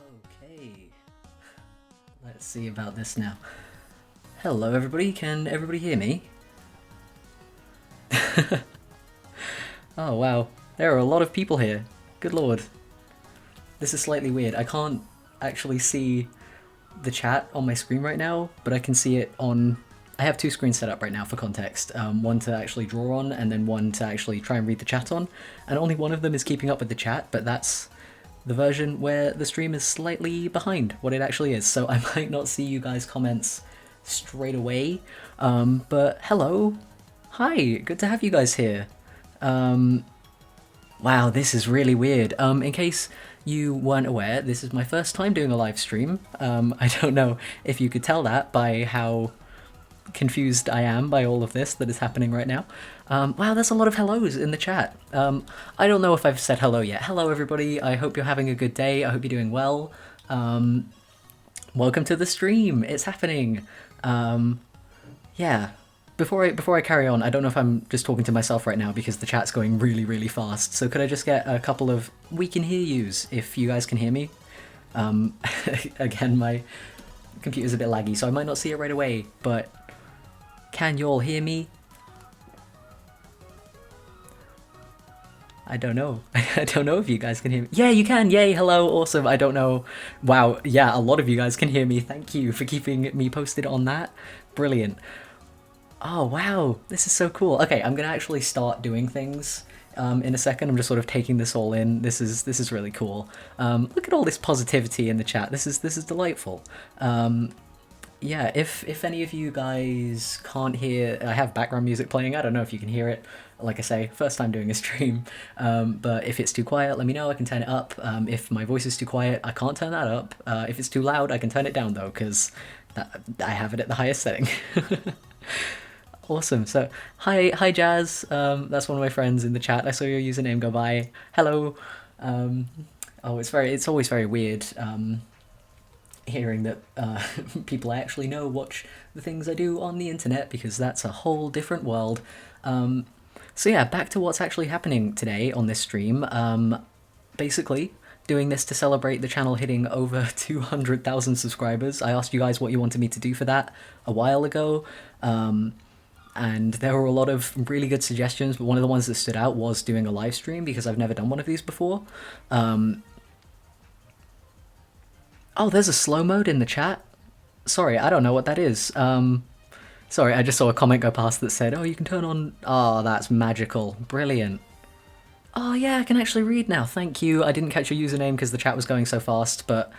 Okay, let's see about this now. Hello everybody, can everybody hear me? Oh wow, there are a lot of people here. Good lord. This is slightly weird. I can't actually see the chat on my screen right now, but I can see it on... I have two screens set up right now for context. One to actually draw on, and then one to actually try and read the chat on. And only one of them is keeping up with the chat, but that's the version where the stream is slightly behind what it actually is, so I might not see you guys' comments straight away. But hello. Hi, good to have you guys here. Wow, this is really weird. In case you weren't aware, this is my first time doing a live stream. I don't know if you could tell that by how confused I am by all of this that is happening right now. Wow, there's a lot of hellos in the chat. I don't know if I've said hello yet. Hello everybody, I hope you're having a good day, I hope you're doing well. Welcome to the stream, it's happening. Yeah, before I carry on, I don't know if I'm just talking to myself right now because the chat's going really, really fast, so could I just get a couple of "we can hear yous" if you guys can hear me? Again, my computer's a bit laggy, so I might not see it right away, but can you all hear me? I don't know. I don't know if you guys can hear me. Yeah, you can! Yay, hello, awesome, I don't know. Wow, yeah, a lot of you guys can hear me. Thank you for keeping me posted on that. Brilliant. Oh, wow, this is so cool. Okay, I'm gonna actually start doing things in a second. I'm just sort of taking this all in. This is really cool. Look at all this positivity in the chat. This is delightful. Yeah, if any of you guys can't hear, I have background music playing, I don't know if you can hear it. Like I say, first time doing a stream, but if it's too quiet, let me know, I can turn it up. If my voice is too quiet, I can't turn that up. If it's too loud, I can turn it down though, because I have it at the highest setting. Awesome, so hi Jazz, that's one of my friends in the chat, I saw your username go by. Hello. Oh, it's always very weird, hearing that people I actually know watch the things I do on the internet, because that's a whole different world. So yeah, back to what's actually happening today on this stream. Basically, doing this to celebrate the channel hitting over 200,000 subscribers. I asked you guys what you wanted me to do for that a while ago, and there were a lot of really good suggestions, but one of the ones that stood out was doing a live stream, because I've never done one of these before. Oh, there's a slow mode in the chat? Sorry, I don't know what that is. Sorry, I just saw a comment go past that said, oh, you can turn on... Oh, that's magical. Brilliant. Oh yeah, I can actually read now, thank you. I didn't catch your username because the chat was going so fast, but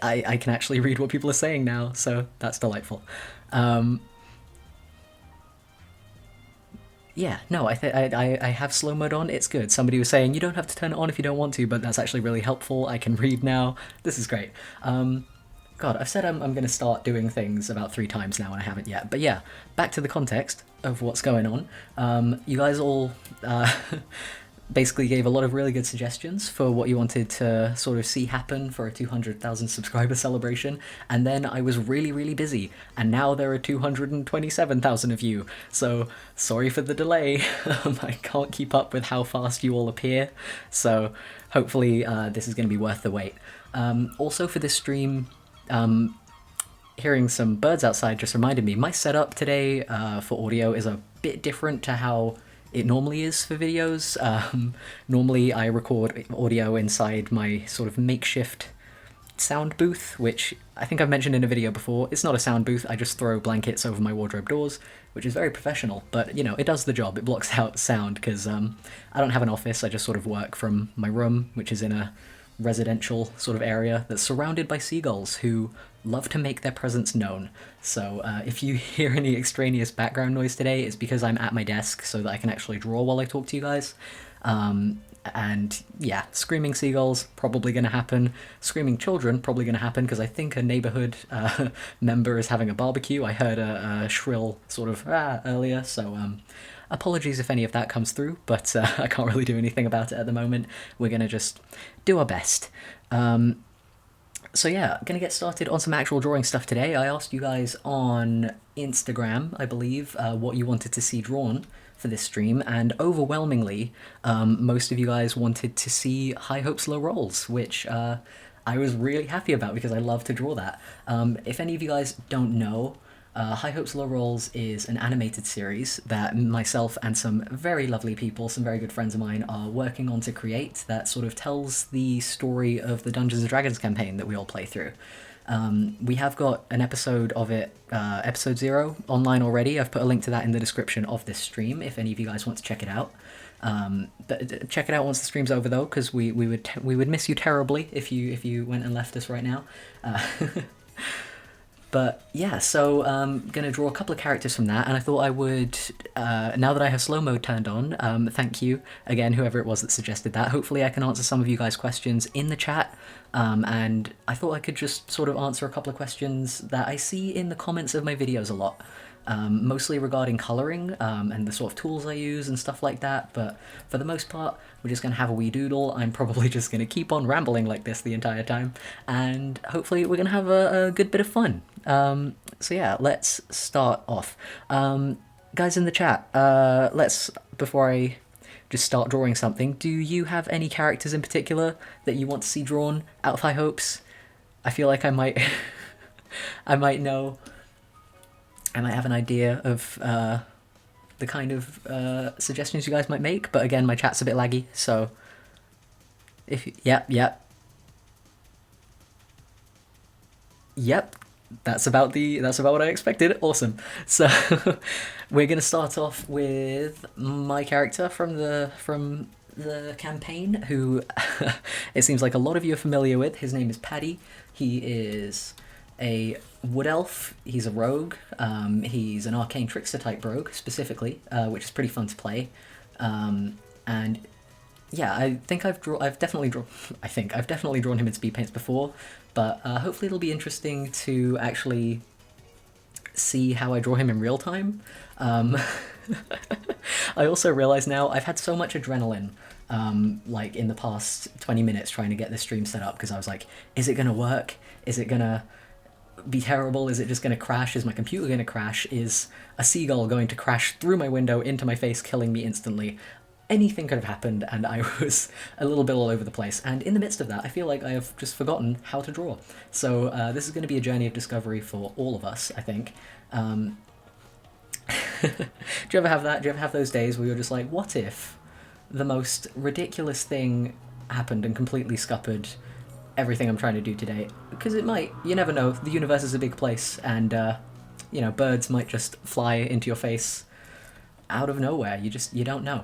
I can actually read what people are saying now, so that's delightful. Yeah, no, I have slow mode on, it's good. Somebody was saying, you don't have to turn it on if you don't want to, but that's actually really helpful. I can read now. This is great. God, I've said I'm going to start doing things about 3 times now and I haven't yet. But yeah, back to the context of what's going on. You guys all basically gave a lot of really good suggestions for what you wanted to sort of see happen for a 200,000 subscriber celebration, and then I was really, really busy, and now there are 227,000 of you, so sorry for the delay. I can't keep up with how fast you all appear, so hopefully this is going to be worth the wait. Also for this stream, hearing some birds outside just reminded me, my setup today for audio is a bit different to how it normally is for videos. Normally I record audio inside my sort of makeshift sound booth, which I think I've mentioned in a video before. It's not a sound booth, I just throw blankets over my wardrobe doors, which is very professional, but you know, it does the job, it blocks out sound, because I don't have an office, I just sort of work from my room, which is in a residential sort of area that's surrounded by seagulls who love to make their presence known. So if you hear any extraneous background noise today, it's because I'm at my desk so that I can actually draw while I talk to you guys. And yeah, screaming seagulls, probably going to happen. Screaming children, probably going to happen, because I think a neighborhood member is having a barbecue. I heard a shrill sort of earlier, so apologies if any of that comes through, but I can't really do anything about it at the moment. We're going to just do our best. So yeah, gonna get started on some actual drawing stuff today. I asked you guys on Instagram, I believe, what you wanted to see drawn for this stream, and overwhelmingly, most of you guys wanted to see high hopes, low rolls, which I was really happy about because I love to draw that. If any of you guys don't know, High Hopes Low Rolls is an animated series that myself and some very lovely people, some very good friends of mine, are working on to create that sort of tells the story of the Dungeons and Dragons campaign that we all play through. We have got an episode of it, episode 0, online already. I've put a link to that in the description of this stream if any of you guys want to check it out. But check it out once the stream's over though, because we would miss you terribly if you went and left us right now. But yeah, so gonna draw a couple of characters from that, and I thought I would, now that I have slow mode turned on, thank you again, whoever it was that suggested that. Hopefully I can answer some of you guys' questions in the chat, and I thought I could just sort of answer a couple of questions that I see in the comments of my videos a lot. Mostly regarding colouring and the sort of tools I use and stuff like that, but for the most part, we're just going to have a wee doodle. I'm probably just going to keep on rambling like this the entire time, and hopefully we're going to have a good bit of fun. So yeah, let's start off. Guys in the chat, before I just start drawing something, do you have any characters in particular that you want to see drawn out of High Hopes? I feel like I might, I might know... I might have an idea of the kind of suggestions you guys might make, but again, my chat's a bit laggy, so if you, yep, that's about what I expected. Awesome. So we're gonna start off with my character from the campaign, who it seems like a lot of you are familiar with. His name is Paddy. He is a wood elf. He's a rogue. He's an arcane trickster type rogue specifically, which is pretty fun to play. And yeah, I think I've definitely drawn him in speed paints before, but hopefully it'll be interesting to actually see how I draw him in real time. I also realize now I've had so much adrenaline like in the past 20 minutes trying to get this stream set up, because I was like, is it gonna work? Is it gonna be terrible? Is it just going to crash? Is my computer going to crash? Is a seagull going to crash through my window into my face, killing me instantly? Anything could have happened, and I was a little bit all over the place. And in the midst of that, I feel like I have just forgotten how to draw. So this is going to be a journey of discovery for all of us, I think. Do you ever have that? Do you ever have those days where you're just like, what if the most ridiculous thing happened and completely scuppered everything I'm trying to do today? Because it might. You never know. The universe is a big place, and you know, birds might just fly into your face out of nowhere. You don't know.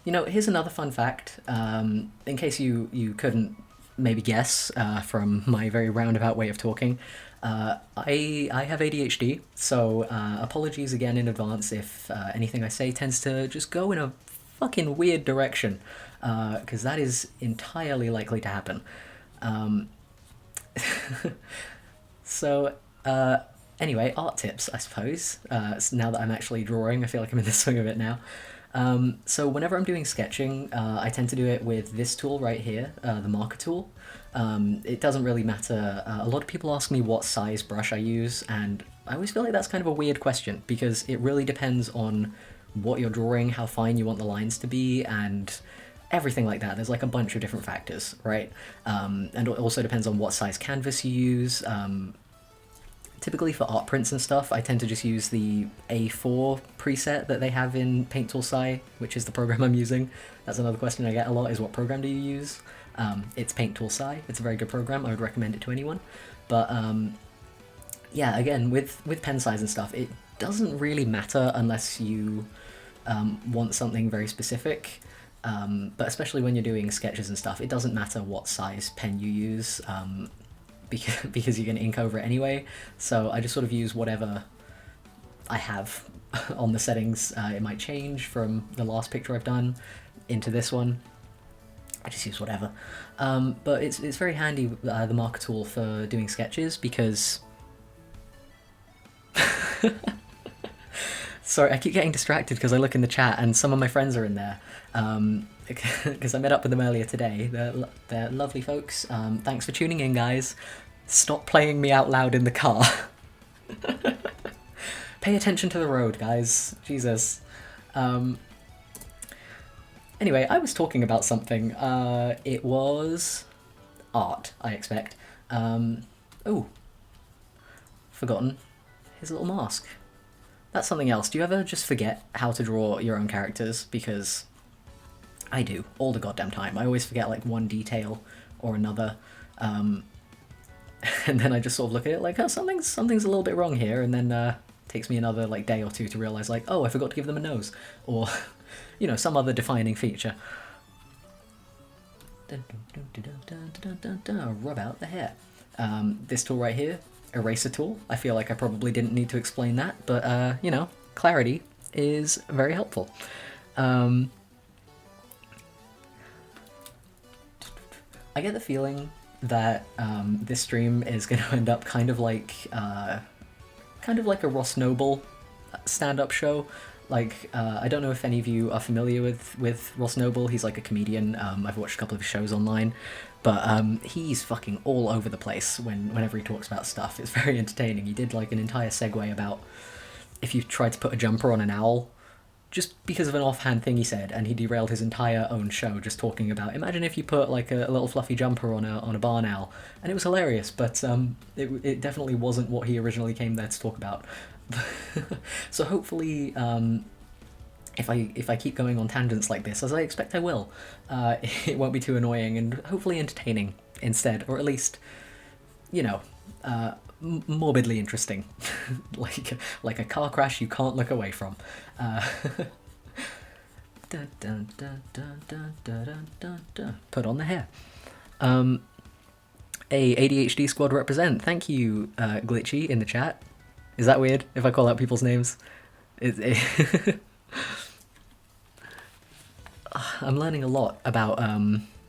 You know, here's another fun fact, in case you couldn't maybe guess from my very roundabout way of talking. I have ADHD, so apologies again in advance if anything I say tends to just go in a fucking weird direction, because that is entirely likely to happen. So anyway, art tips, I suppose. Now that I'm actually drawing, I feel like I'm in the swing of it now. So whenever I'm doing sketching, I tend to do it with this tool right here, the marker tool. It doesn't really matter. A lot of people ask me what size brush I use, and I always feel like that's kind of a weird question, because it really depends on what you're drawing, how fine you want the lines to be, and everything like that. There's like a bunch of different factors, right? And it also depends on what size canvas you use. Typically for art prints and stuff, I tend to just use the A4 preset that they have in Paint Tool Sci, which is the program I'm using. That's another question I get a lot, is what program do you use? It's Paint Tool Sci. It's a very good program. I would recommend it to anyone. But yeah, again, with pen size and stuff, it doesn't really matter unless you want something very specific. But especially when you're doing sketches and stuff, it doesn't matter what size pen you use, because you're going to ink over it anyway. So I just sort of use whatever I have on the settings. It might change from the last picture I've done into this one. I just use whatever. But it's very handy, the marker tool, for doing sketches, because... Sorry, I keep getting distracted because I look in the chat and some of my friends are in there. Because I met up with them earlier today. They're lovely folks. Thanks for tuning in, guys. Stop playing me out loud in the car. Pay attention to the road, guys. Jesus. Anyway, I was talking about something. It was art, I expect. Oh, forgotten his little mask. That's something else. Do you ever just forget how to draw your own characters? Because I do, all the goddamn time. I always forget, like, one detail or another. And then I just sort of look at it like, oh, something's a little bit wrong here, and then takes me another, like, day or two to realise, like, oh, I forgot to give them a nose. Or, you know, some other defining feature. Rub out the hair. This tool right here, eraser tool. I feel like I probably didn't need to explain that, but, you know, clarity is very helpful. I get the feeling that this stream is going to end up kind of like a Ross Noble stand-up show. Like, I don't know if any of you are familiar with Ross Noble. He's like a comedian. I've watched a couple of his shows online, but he's fucking all over the place whenever he talks about stuff. It's very entertaining. He did like an entire segue about if you tried to put a jumper on an owl, just because of an offhand thing he said, and he derailed his entire own show just talking about, imagine if you put like a little fluffy jumper on a barn owl, and it was hilarious, but it definitely wasn't what he originally came there to talk about. So hopefully, if I keep going on tangents like this, as I expect I will, it won't be too annoying, and hopefully entertaining instead, or at least, you know, morbidly interesting, like a car crash you can't look away from. Put on the hair. A ADHD squad represent. Thank you, Glitchy, in the chat. Is that weird if I call out people's names? I'm learning a lot about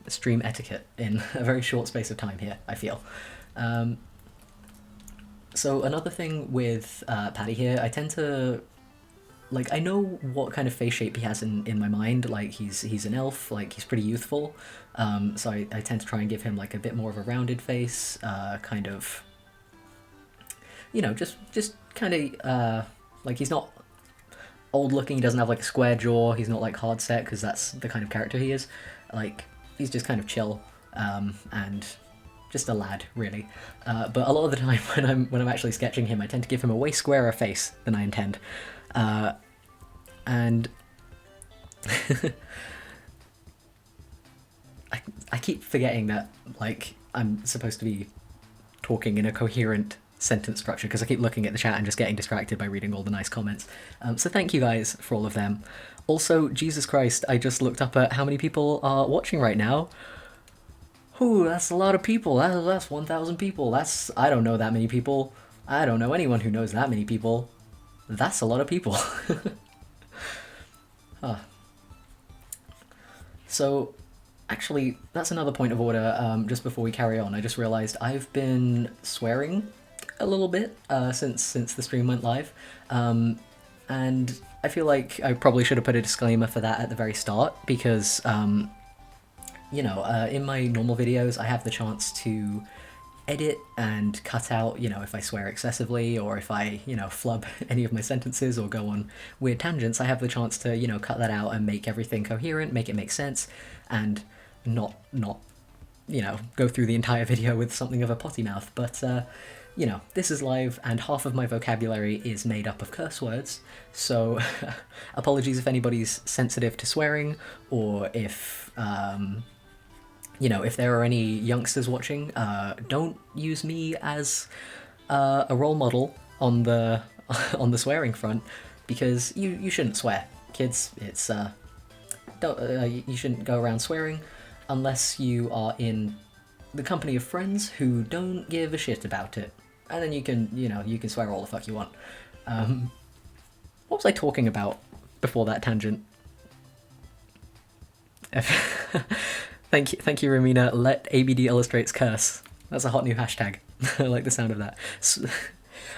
stream etiquette in a very short space of time here, I feel. So another thing with Paddy here, I tend to, like, I know what kind of face shape he has in my mind. Like, he's an elf, like, he's pretty youthful. So I tend to try and give him, like, a bit more of a rounded face, kind of, you know, just kind of, like, he's not old looking, he doesn't have, like, a square jaw, he's not, like, hard set, because that's the kind of character he is. Like, he's just kind of chill, and just a lad, really. But a lot of the time when I'm actually sketching him, I tend to give him a way squarer face than I intend. And I keep forgetting that, like, I'm supposed to be talking in a coherent sentence structure, because I keep looking at the chat and just getting distracted by reading all the nice comments. So thank you guys for all of them. Also, Jesus Christ, I just looked up at how many people are watching right now. Ooh, that's a lot of people. That's 1,000 people. I don't know that many people. I don't know anyone who knows that many people. That's a lot of people. Huh. So, actually, that's another point of order. Just before we carry on, I just realised I've been swearing a little bit since the stream went live. And I feel like I probably should have put a disclaimer for that at the very start, because you know, in my normal videos, I have the chance to edit and cut out, you know, if I swear excessively, or if I, you know, flub any of my sentences or go on weird tangents. I have the chance to, you know, cut that out and make everything coherent, make it make sense, and not you know, go through the entire video with something of a potty mouth. But you know, this is live, and half of my vocabulary is made up of curse words, so apologies if anybody's sensitive to swearing, or if you know, if there are any youngsters watching, don't use me as a role model on the on the swearing front, because you shouldn't swear, kids. It's you shouldn't go around swearing unless you are in the company of friends who don't give a shit about it, and then you can swear all the fuck you want. What was I talking about before that tangent? Thank you, Ramina. Let ABD illustrates curse. That's a hot new hashtag. I like the sound of that.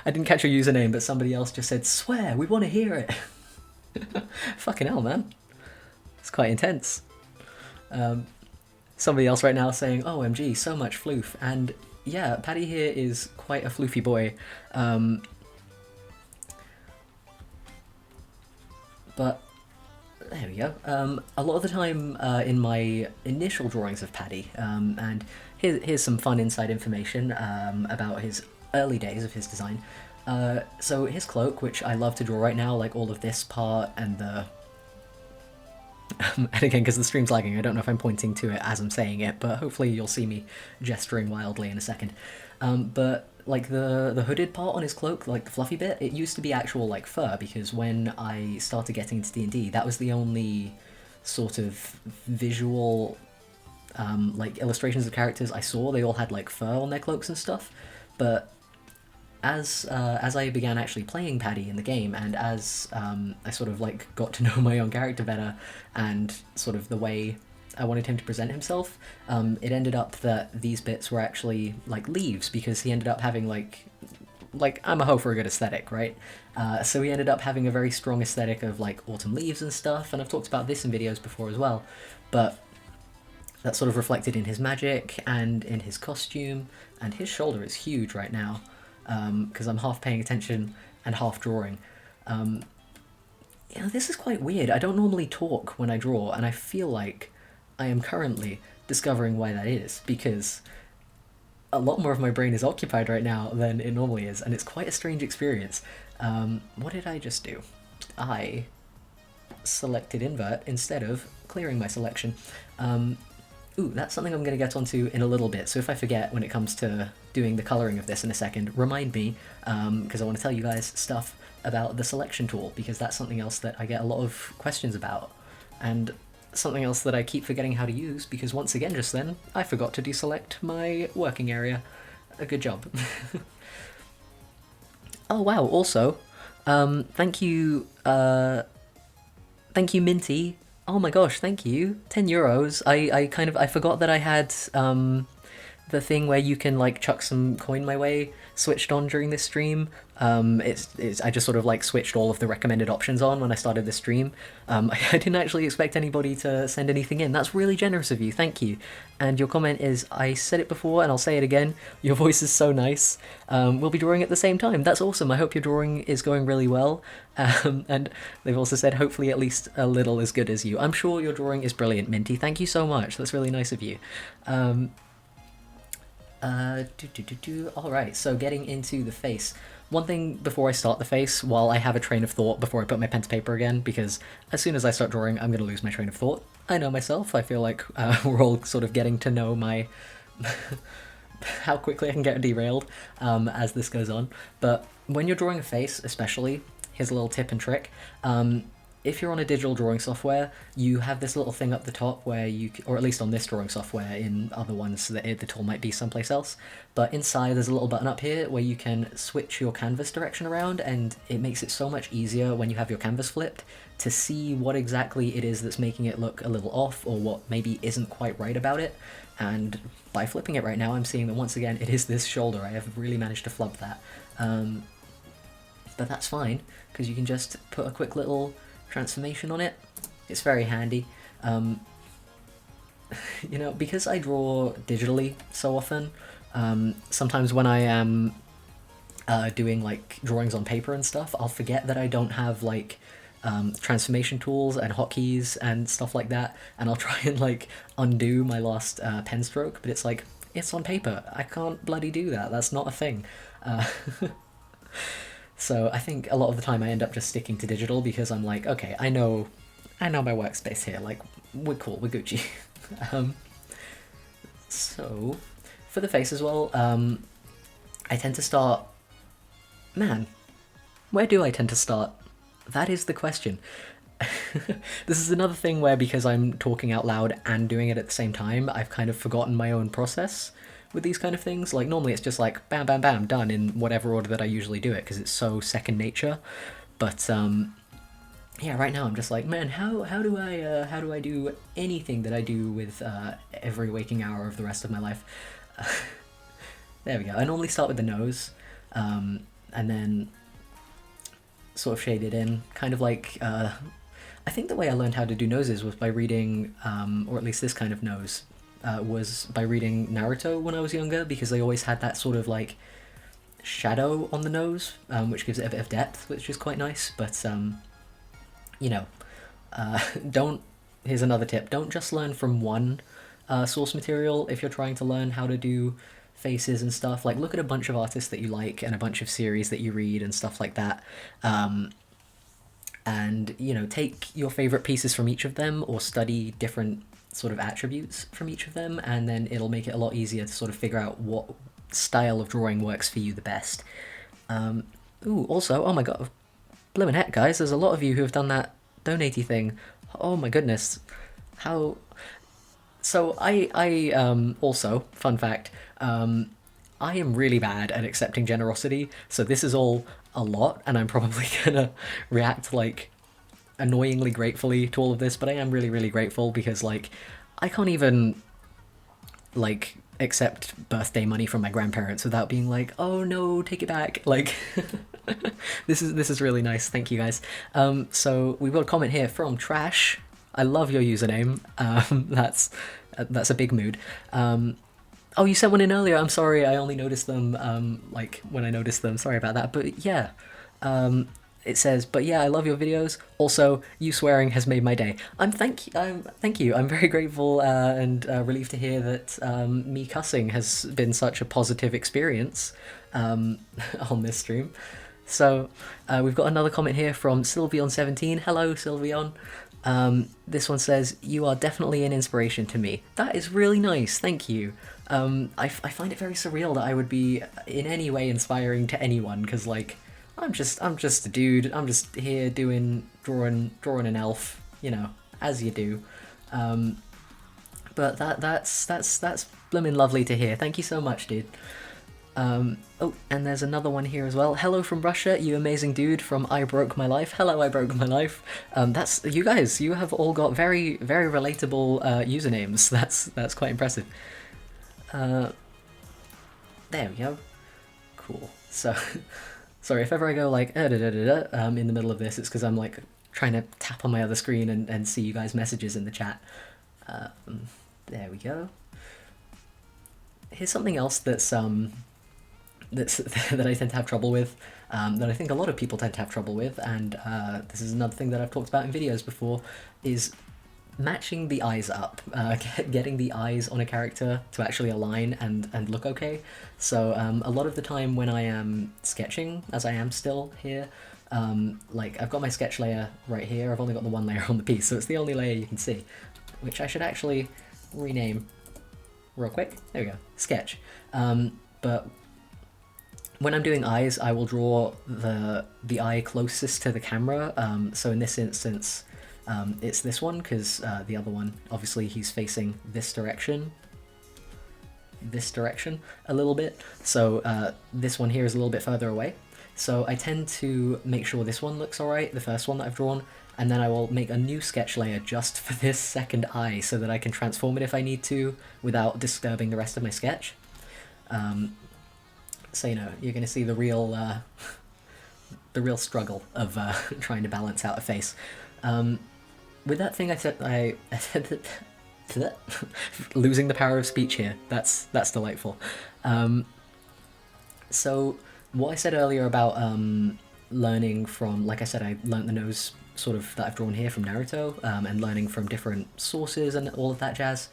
I didn't catch your username, but somebody else just said, swear, we want to hear it. Fucking hell, man. It's quite intense. Somebody else right now saying, OMG, so much floof. And yeah, Paddy here is quite a floofy boy. But There we go. A lot of the time in my initial drawings of Paddy, and here's some fun inside information about his early days of his design. So his cloak, which I love to draw right now, like all of this part and the... and again, because the stream's lagging, I don't know if I'm pointing to it as I'm saying it, but hopefully you'll see me gesturing wildly in a second. But like the hooded part on his cloak, like the fluffy bit, it used to be actual like fur, because when I started getting into D&D, that was the only sort of visual like illustrations of characters I saw. They all had like fur on their cloaks and stuff. But as I began actually playing Paddy in the game, and as I sort of like got to know my own character better and sort of the way I wanted him to present himself, it ended up that these bits were actually like leaves, because he ended up having like I'm a hoe for a good aesthetic, right? So he ended up having a very strong aesthetic of like autumn leaves and stuff, and I've talked about this in videos before as well, but that sort of reflected in his magic and in his costume, and his shoulder is huge right now, because I'm half paying attention and half drawing. This is quite weird. I don't normally talk when I draw, and I feel like I am currently discovering why that is, because a lot more of my brain is occupied right now than it normally is, and it's quite a strange experience. What did I just do? I selected invert instead of clearing my selection. Ooh, that's something I'm going to get onto in a little bit, so if I forget when it comes to doing the colouring of this in a second, remind me, because I want to tell you guys stuff about the selection tool, because that's something else that I get a lot of questions about, and something else that I keep forgetting how to use, because once again just then, I forgot to deselect my working area. A good job. Oh wow, also, thank you Minty. Oh my gosh, thank you. €10. I forgot that I had the thing where you can like chuck some coin my way switched on during this stream. I just sort of like switched all of the recommended options on when I started this stream. I didn't actually expect anybody to send anything in. That's really generous of you, thank you. And your comment is, I said it before and I'll say it again, your voice is so nice. We'll be drawing at the same time. That's awesome. I hope your drawing is going really well. And they've also said hopefully at least a little as good as you. I'm sure your drawing is brilliant, Minty. Thank you so much. That's really nice of you. Alright, so getting into the face. One thing before I start the face, while I have a train of thought before I put my pen to paper again, because as soon as I start drawing, I'm going to lose my train of thought. I know myself. I feel like we're all sort of getting to know my... how quickly I can get derailed as this goes on. But when you're drawing a face, especially, here's a little tip and trick. If you're on a digital drawing software, you have this little thing up the top where you, or at least on this drawing software, in other ones the tool might be someplace else, but inside there's a little button up here where you can switch your canvas direction around, and it makes it so much easier when you have your canvas flipped to see what exactly it is that's making it look a little off, or what maybe isn't quite right about it. And by flipping it right now, I'm seeing that once again it is this shoulder. I have really managed to flub that. But that's fine, because you can just put a quick little transformation on it. It's very handy. Because I draw digitally so often, sometimes when I am doing like drawings on paper and stuff, I'll forget that I don't have like transformation tools and hotkeys and stuff like that, and I'll try and like undo my last pen stroke, but it's like, it's on paper, I can't bloody do that, that's not a thing. So I think a lot of the time I end up just sticking to digital, because I'm like, okay, I know my workspace here, like, we're cool, we're Gucci. So, for the face as well, I tend to start... Man, where do I tend to start? That is the question. This is another thing where, because I'm talking out loud and doing it at the same time, I've kind of forgotten my own process with these kind of things. Like, normally it's just like bam bam bam, done in whatever order that I usually do it, because it's so second nature. But yeah, right now I'm just like, man, how do I do anything that I do with every waking hour of the rest of my life? There we go. I normally start with the nose, and then sort of shade it in, kind of like I think the way I learned how to do noses was by reading, or at least this kind of nose, was by reading Naruto when I was younger, because they always had that sort of like shadow on the nose, which gives it a bit of depth, which is quite nice. But Don't. Here's another tip: don't just learn from one source material if you're trying to learn how to do faces and stuff. Like, look at a bunch of artists that you like and a bunch of series that you read and stuff like that. And take your favorite pieces from each of them, or study different sort of attributes from each of them, and then it'll make it a lot easier to sort of figure out what style of drawing works for you the best. Ooh, also, oh my god, bloomin' heck, guys, there's a lot of you who have done that donatey thing. Oh my goodness, how. So I also, fun fact, I am really bad at accepting generosity, so this is all a lot, and I'm probably gonna react like annoyingly gratefully to all of this, but I am really, really grateful because, like, I can't even, like, accept birthday money from my grandparents without being like, oh no, take it back. Like, this is really nice. Thank you guys. So we've got a comment here from Trash. I love your username. That's a big mood. Oh, you sent one in earlier. I'm sorry. I only noticed them like when I noticed them. Sorry about that. But yeah, it says, but yeah, I love your videos. Also, you swearing has made my day. Thank you. I'm very grateful and relieved to hear that me cussing has been such a positive experience on this stream. So we've got another comment here from Sylveon17. Hello, Sylveon. This one says, you are definitely an inspiration to me. That is really nice, thank you. I find it very surreal that I would be in any way inspiring to anyone, because, like, I'm just a dude. I'm just here drawing an elf, as you do. But that's blooming lovely to hear. Thank you so much, dude. Oh, and there's another one here as well. Hello from Russia, you amazing dude from I Broke My Life. Hello, I Broke My Life. That's you guys. You have all got very, very relatable usernames. That's quite impressive. There we go. Cool. So, sorry if ever I go like in the middle of this, it's because I'm like trying to tap on my other screen and see you guys' messages in the chat. There we go. Here's something else that's that I tend to have trouble with, that I think a lot of people tend to have trouble with, and this is another thing that I've talked about in videos before, is matching the eyes up, getting the eyes on a character to actually align and look okay. So a lot of the time when I am sketching, as I am still here, like, I've got my sketch layer right here. I've only got the one layer on the piece, so it's the only layer you can see, which I should actually rename real quick. There we go, sketch. But when I'm doing eyes, I will draw the eye closest to the camera. So in this instance, it's this one, because the other one, obviously, he's facing this direction a little bit. So this one here is a little bit further away. So I tend to make sure this one looks alright, the first one that I've drawn, and then I will make a new sketch layer just for this second eye so that I can transform it if I need to without disturbing the rest of my sketch. So, you're going to see the real struggle of trying to balance out a face. With that thing I said that losing the power of speech here. That's delightful. So what I said earlier about learning from, like I said, I learnt the nose sort of that I've drawn here from Naruto, and learning from different sources and all of that jazz.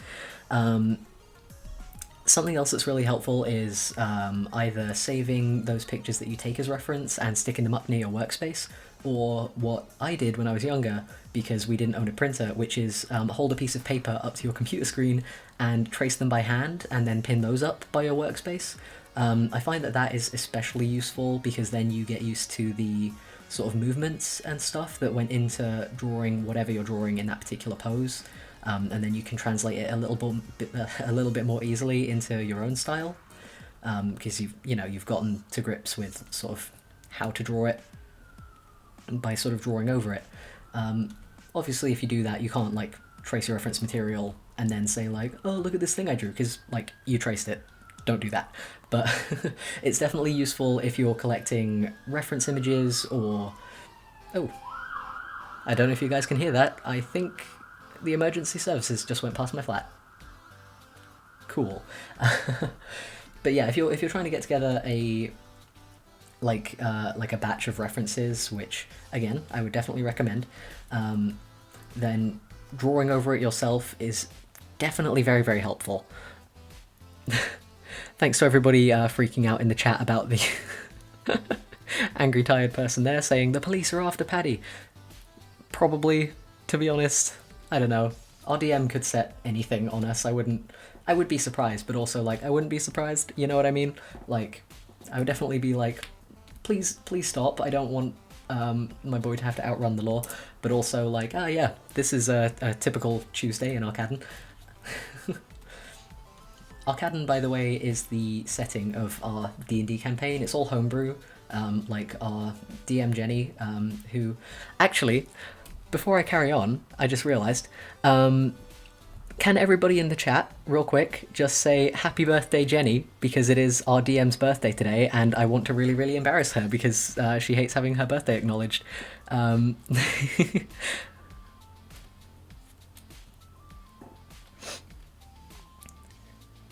Something else that's really helpful is either saving those pictures that you take as reference and sticking them up near your workspace, or what I did when I was younger, because we didn't own a printer, which is hold a piece of paper up to your computer screen and trace them by hand and then pin those up by your workspace. I find that is especially useful because then you get used to the sort of movements and stuff that went into drawing whatever you're drawing in that particular pose. And then you can translate it a little bit more easily into your own style, because you've gotten to grips with sort of how to draw it by sort of drawing over it. Obviously, if you do that, you can't like trace your reference material and then say like, oh, look at this thing I drew, because like you traced it. Don't do that. But it's definitely useful if you're collecting reference images or... Oh, I don't know if you guys can hear that. I think the emergency services just went past my flat. Cool. But yeah, if you're trying to get together a a batch of references, which again I would definitely recommend, then drawing over it yourself is definitely very, very helpful. Thanks to everybody freaking out in the chat about the angry, tired person there saying the police are after Paddy. Probably, to be honest. I don't know. Our DM could set anything on us. I would be surprised, but also, like, I wouldn't be surprised. You know what I mean? Like, I would definitely be like, please stop. I don't want my boy to have to outrun the law. But also, like, oh yeah, this is a typical Tuesday in Arcaden. Arcaden, by the way, is the setting of our D&D campaign. It's all homebrew. Like our DM Jenny, who... Actually, before I carry on, I just realised, can everybody in the chat, real quick, just say happy birthday Jenny, because it is our DM's birthday today, and I want to really, really embarrass her, because she hates having her birthday acknowledged.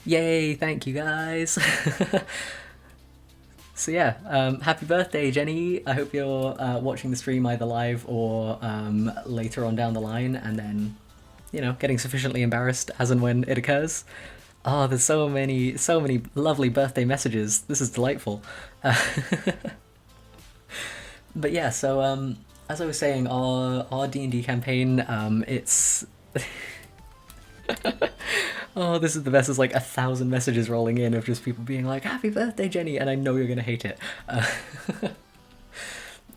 Yay, thank you guys! So yeah, happy birthday, Jenny. I hope you're watching the stream either live or later on down the line, and then, you know, getting sufficiently embarrassed as and when it occurs. Oh, there's so many lovely birthday messages. This is delightful. But yeah, so as I was saying, our D&D campaign, it's... Oh, this is the best. There's like 1,000 messages rolling in of just people being like, happy birthday, Jenny, and I know you're gonna hate it.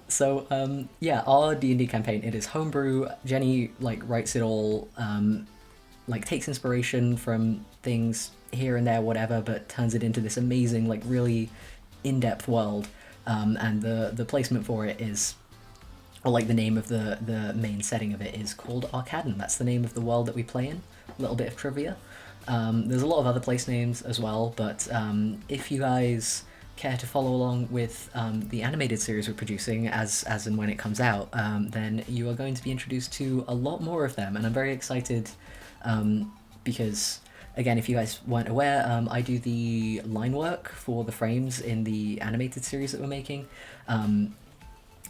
So, yeah, our D&D campaign, it is homebrew. Jenny, like, writes it all, like, takes inspiration from things here and there, whatever, but turns it into this amazing, like, really in-depth world. And the placement for it is, or like the name of the main setting of it is called Arcaden. That's the name of the world that we play in. A little bit of trivia. There's a lot of other place names as well, but if you guys care to follow along with the animated series we're producing as and when it comes out, then you are going to be introduced to a lot more of them, and I'm very excited because, again, if you guys weren't aware, I do the line work for the frames in the animated series that we're making.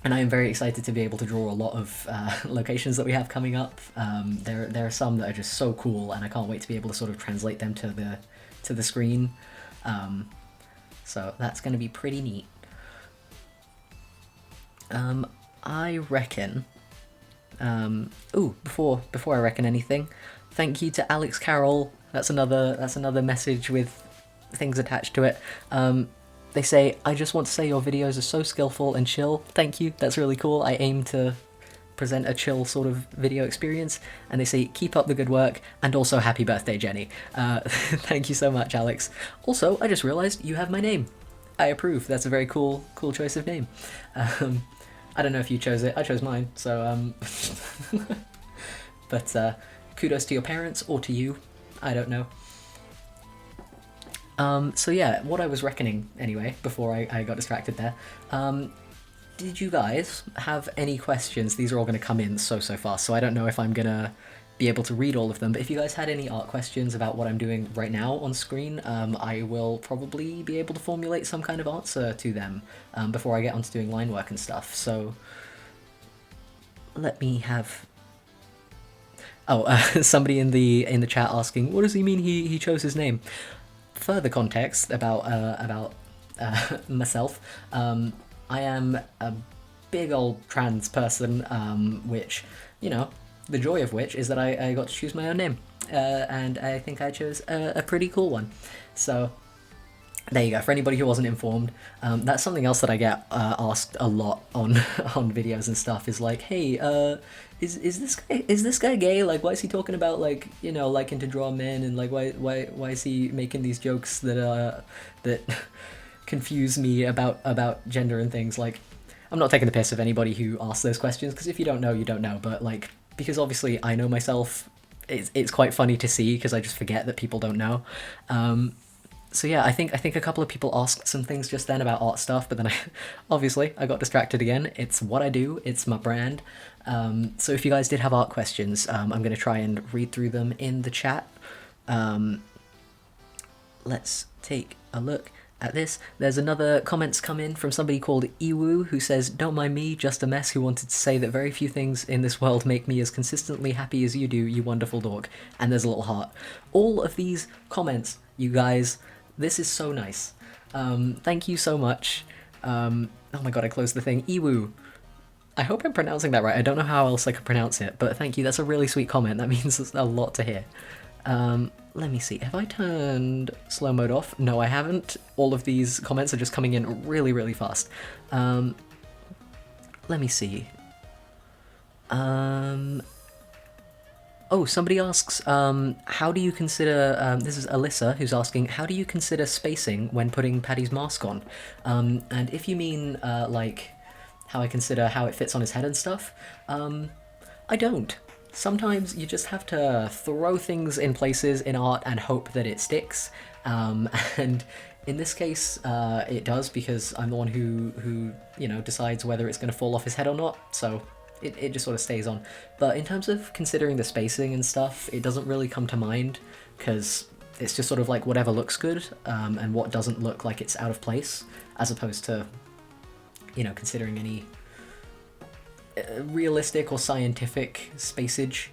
And I am very excited to be able to draw a lot of locations that we have coming up. There are some that are just so cool, and I can't wait to be able to sort of translate them to the screen. So that's going to be pretty neat. I reckon... before I reckon anything, thank you to Alex Carroll. That's another message with things attached to it. They say, I just want to say your videos are so skillful and chill. Thank you, that's really cool. I aim to present a chill sort of video experience. And they say, keep up the good work, and also happy birthday, Jenny. Thank you so much, Alex. Also, I just realized you have my name. I approve, that's a very cool choice of name. I don't know if you chose it, I chose mine, so but kudos to your parents, or to you, I don't know. So yeah, what I was reckoning, anyway, before I got distracted there, did you guys have any questions? These are all going to come in so fast, so I don't know if I'm going to be able to read all of them, but if you guys had any art questions about what I'm doing right now on screen, I will probably be able to formulate some kind of answer to them before I get onto doing line work and stuff, so let me have... Oh, somebody in the chat asking, what does he mean he chose his name? Further context about myself, I am a big old trans person, which, you know, the joy of which is that I got to choose my own name, and I think I chose a pretty cool one. So there you go, for anybody who wasn't informed. That's something else that I get asked a lot on videos and stuff, is like, hey, is this guy gay? Like, why is he talking about, like, you know, liking to draw men, and like why is he making these jokes that confuse me about gender and things? Like, I'm not taking the piss of anybody who asks those questions, because if you don't know, you don't know, but like, because obviously I know myself, it's quite funny to see, because I just forget that people don't know. So yeah, I think a couple of people asked some things just then about art stuff, but then I got distracted again. It's what I do, it's my brand. So if you guys did have art questions, I'm going to try and read through them in the chat. Let's take a look. at this. There's another comments come in from somebody called Iwu who says, "Don't mind me, just a mess who wanted to say that very few things in this world make me as consistently happy as you do, you wonderful dork." And there's a little heart. All of these comments, you guys, this is so nice. Thank you so much. Oh my god, I closed the thing. Iwu. I hope I'm pronouncing that right. I don't know how else I could pronounce it, but thank you. That's a really sweet comment. That means a lot to hear. Let me see. Have I turned slow mode off? No, I haven't. All of these comments are just coming in really, really fast. Let me see. Oh, somebody asks, how do you consider, this is Alyssa who's asking, how do you consider spacing when putting Paddy's mask on? And if you mean, like, how I consider how it fits on his head and stuff, I don't. Sometimes you just have to throw things in places in art and hope that it sticks. And in this case, it does, because I'm the one who decides whether it's going to fall off his head or not. So it just sort of stays on. But in terms of considering the spacing and stuff, it doesn't really come to mind, because it's just sort of like whatever looks good, and what doesn't look like it's out of place, as opposed to, considering any realistic or scientific spacage,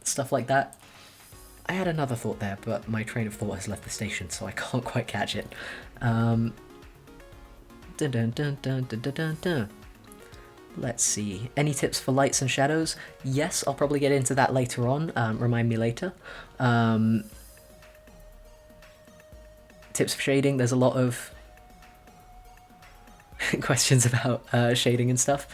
stuff like that. I had another thought there, but my train of thought has left the station, so I can't quite catch it. Dun dun dun dun dun dun dun dun. Let's see. Any tips for lights and shadows? Yes, I'll probably get into that later on. Remind me later. Tips for shading. There's a lot of questions about shading and stuff.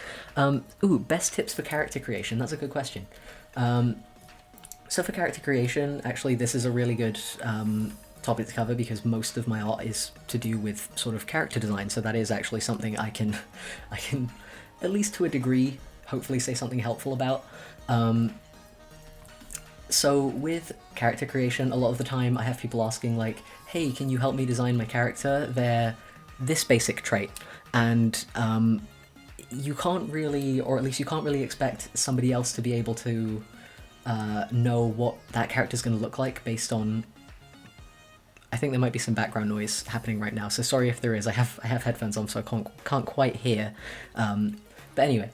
Best tips for character creation. That's a good question. So for character creation, actually, this is a really good topic to cover, because most of my art is to do with sort of character design. So that is actually something I can, at least to a degree, hopefully say something helpful about. So with character creation, a lot of the time I have people asking like, hey, can you help me design my character? They're this basic trait. And you can't really, or at least you can't really expect somebody else to be able to know what that character's going to look like based on... I think there might be some background noise happening right now, so sorry if there is. I have headphones on, so I can't quite hear. But anyway,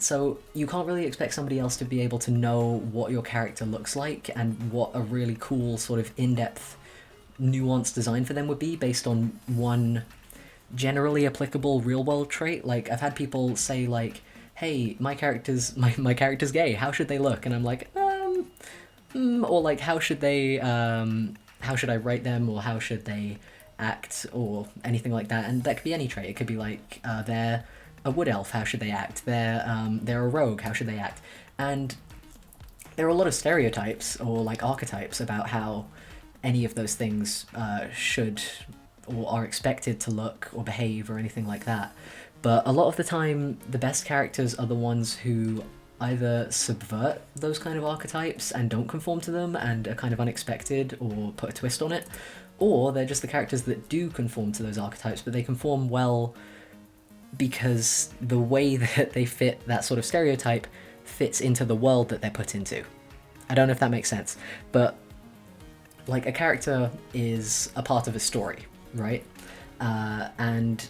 so you can't really expect somebody else to be able to know what your character looks like and what a really cool sort of in-depth, nuanced design for them would be based on one generally applicable real-world trait. Like, I've had people say like, hey, my character's gay, how should they look? And I'm like, or like, how should I write them, or how should they act, or anything like that. And that could be any trait. It could be like, they're a wood elf, how should they act? They're a rogue, how should they act? And there are a lot of stereotypes or like archetypes about how any of those things should or are expected to look or behave or anything like that. But a lot of the time, the best characters are the ones who either subvert those kind of archetypes and don't conform to them and are kind of unexpected or put a twist on it, or they're just the characters that do conform to those archetypes, but they conform well because the way that they fit that sort of stereotype fits into the world that they're put into. I don't know if that makes sense, but like a character is a part of a story, right? And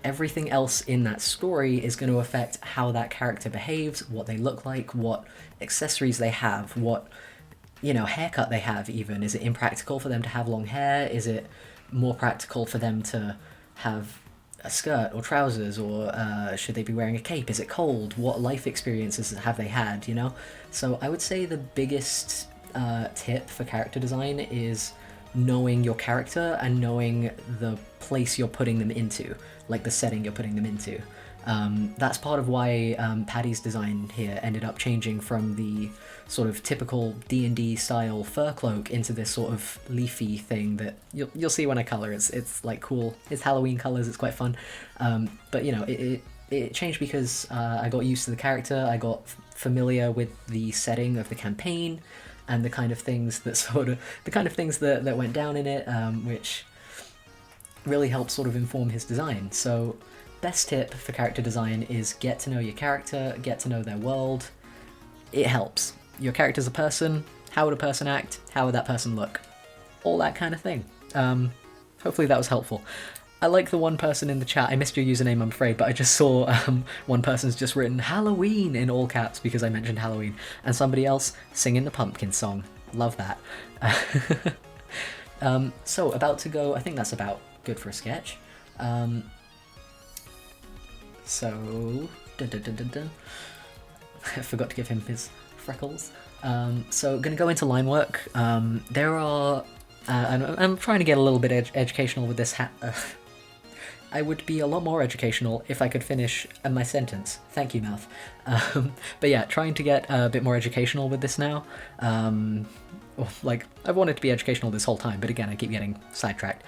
everything else in that story is going to affect how that character behaves, what they look like, what accessories they have, what, haircut they have even. Is it impractical for them to have long hair? Is it more practical for them to have a skirt or trousers, or should they be wearing a cape? Is it cold? What life experiences have they had, So I would say the biggest tip for character design is knowing your character and knowing the place you're putting them into, like the setting you're putting them into. That's part of why Paddy's design here ended up changing from the sort of typical D&D style fur cloak into this sort of leafy thing that you'll see when I color. It's like cool. It's Halloween colors. It's quite fun. But it changed because I got used to the character. I got familiar with the setting of the campaign and the kind of things that went down in it, which really helped sort of inform his design. So best tip for character design is get to know your character, get to know their world. It helps. Your character's a person. How would a person act? How would that person look? All that kind of thing. Hopefully that was helpful. I like the one person in the chat. I missed your username, I'm afraid, but I just saw one person's just written Halloween in all caps because I mentioned Halloween, and somebody else singing the pumpkin song. Love that. So about to go. I think that's about good for a sketch. So dun, dun, dun, dun, dun. I forgot to give him his freckles. So gonna go into line work. There are. I'm trying to get a little bit educational with this hat. I would be a lot more educational if I could finish my sentence. Thank you, mouth. But yeah, trying to get a bit more educational with this now. Like, I've wanted to be educational this whole time, but again, I keep getting sidetracked.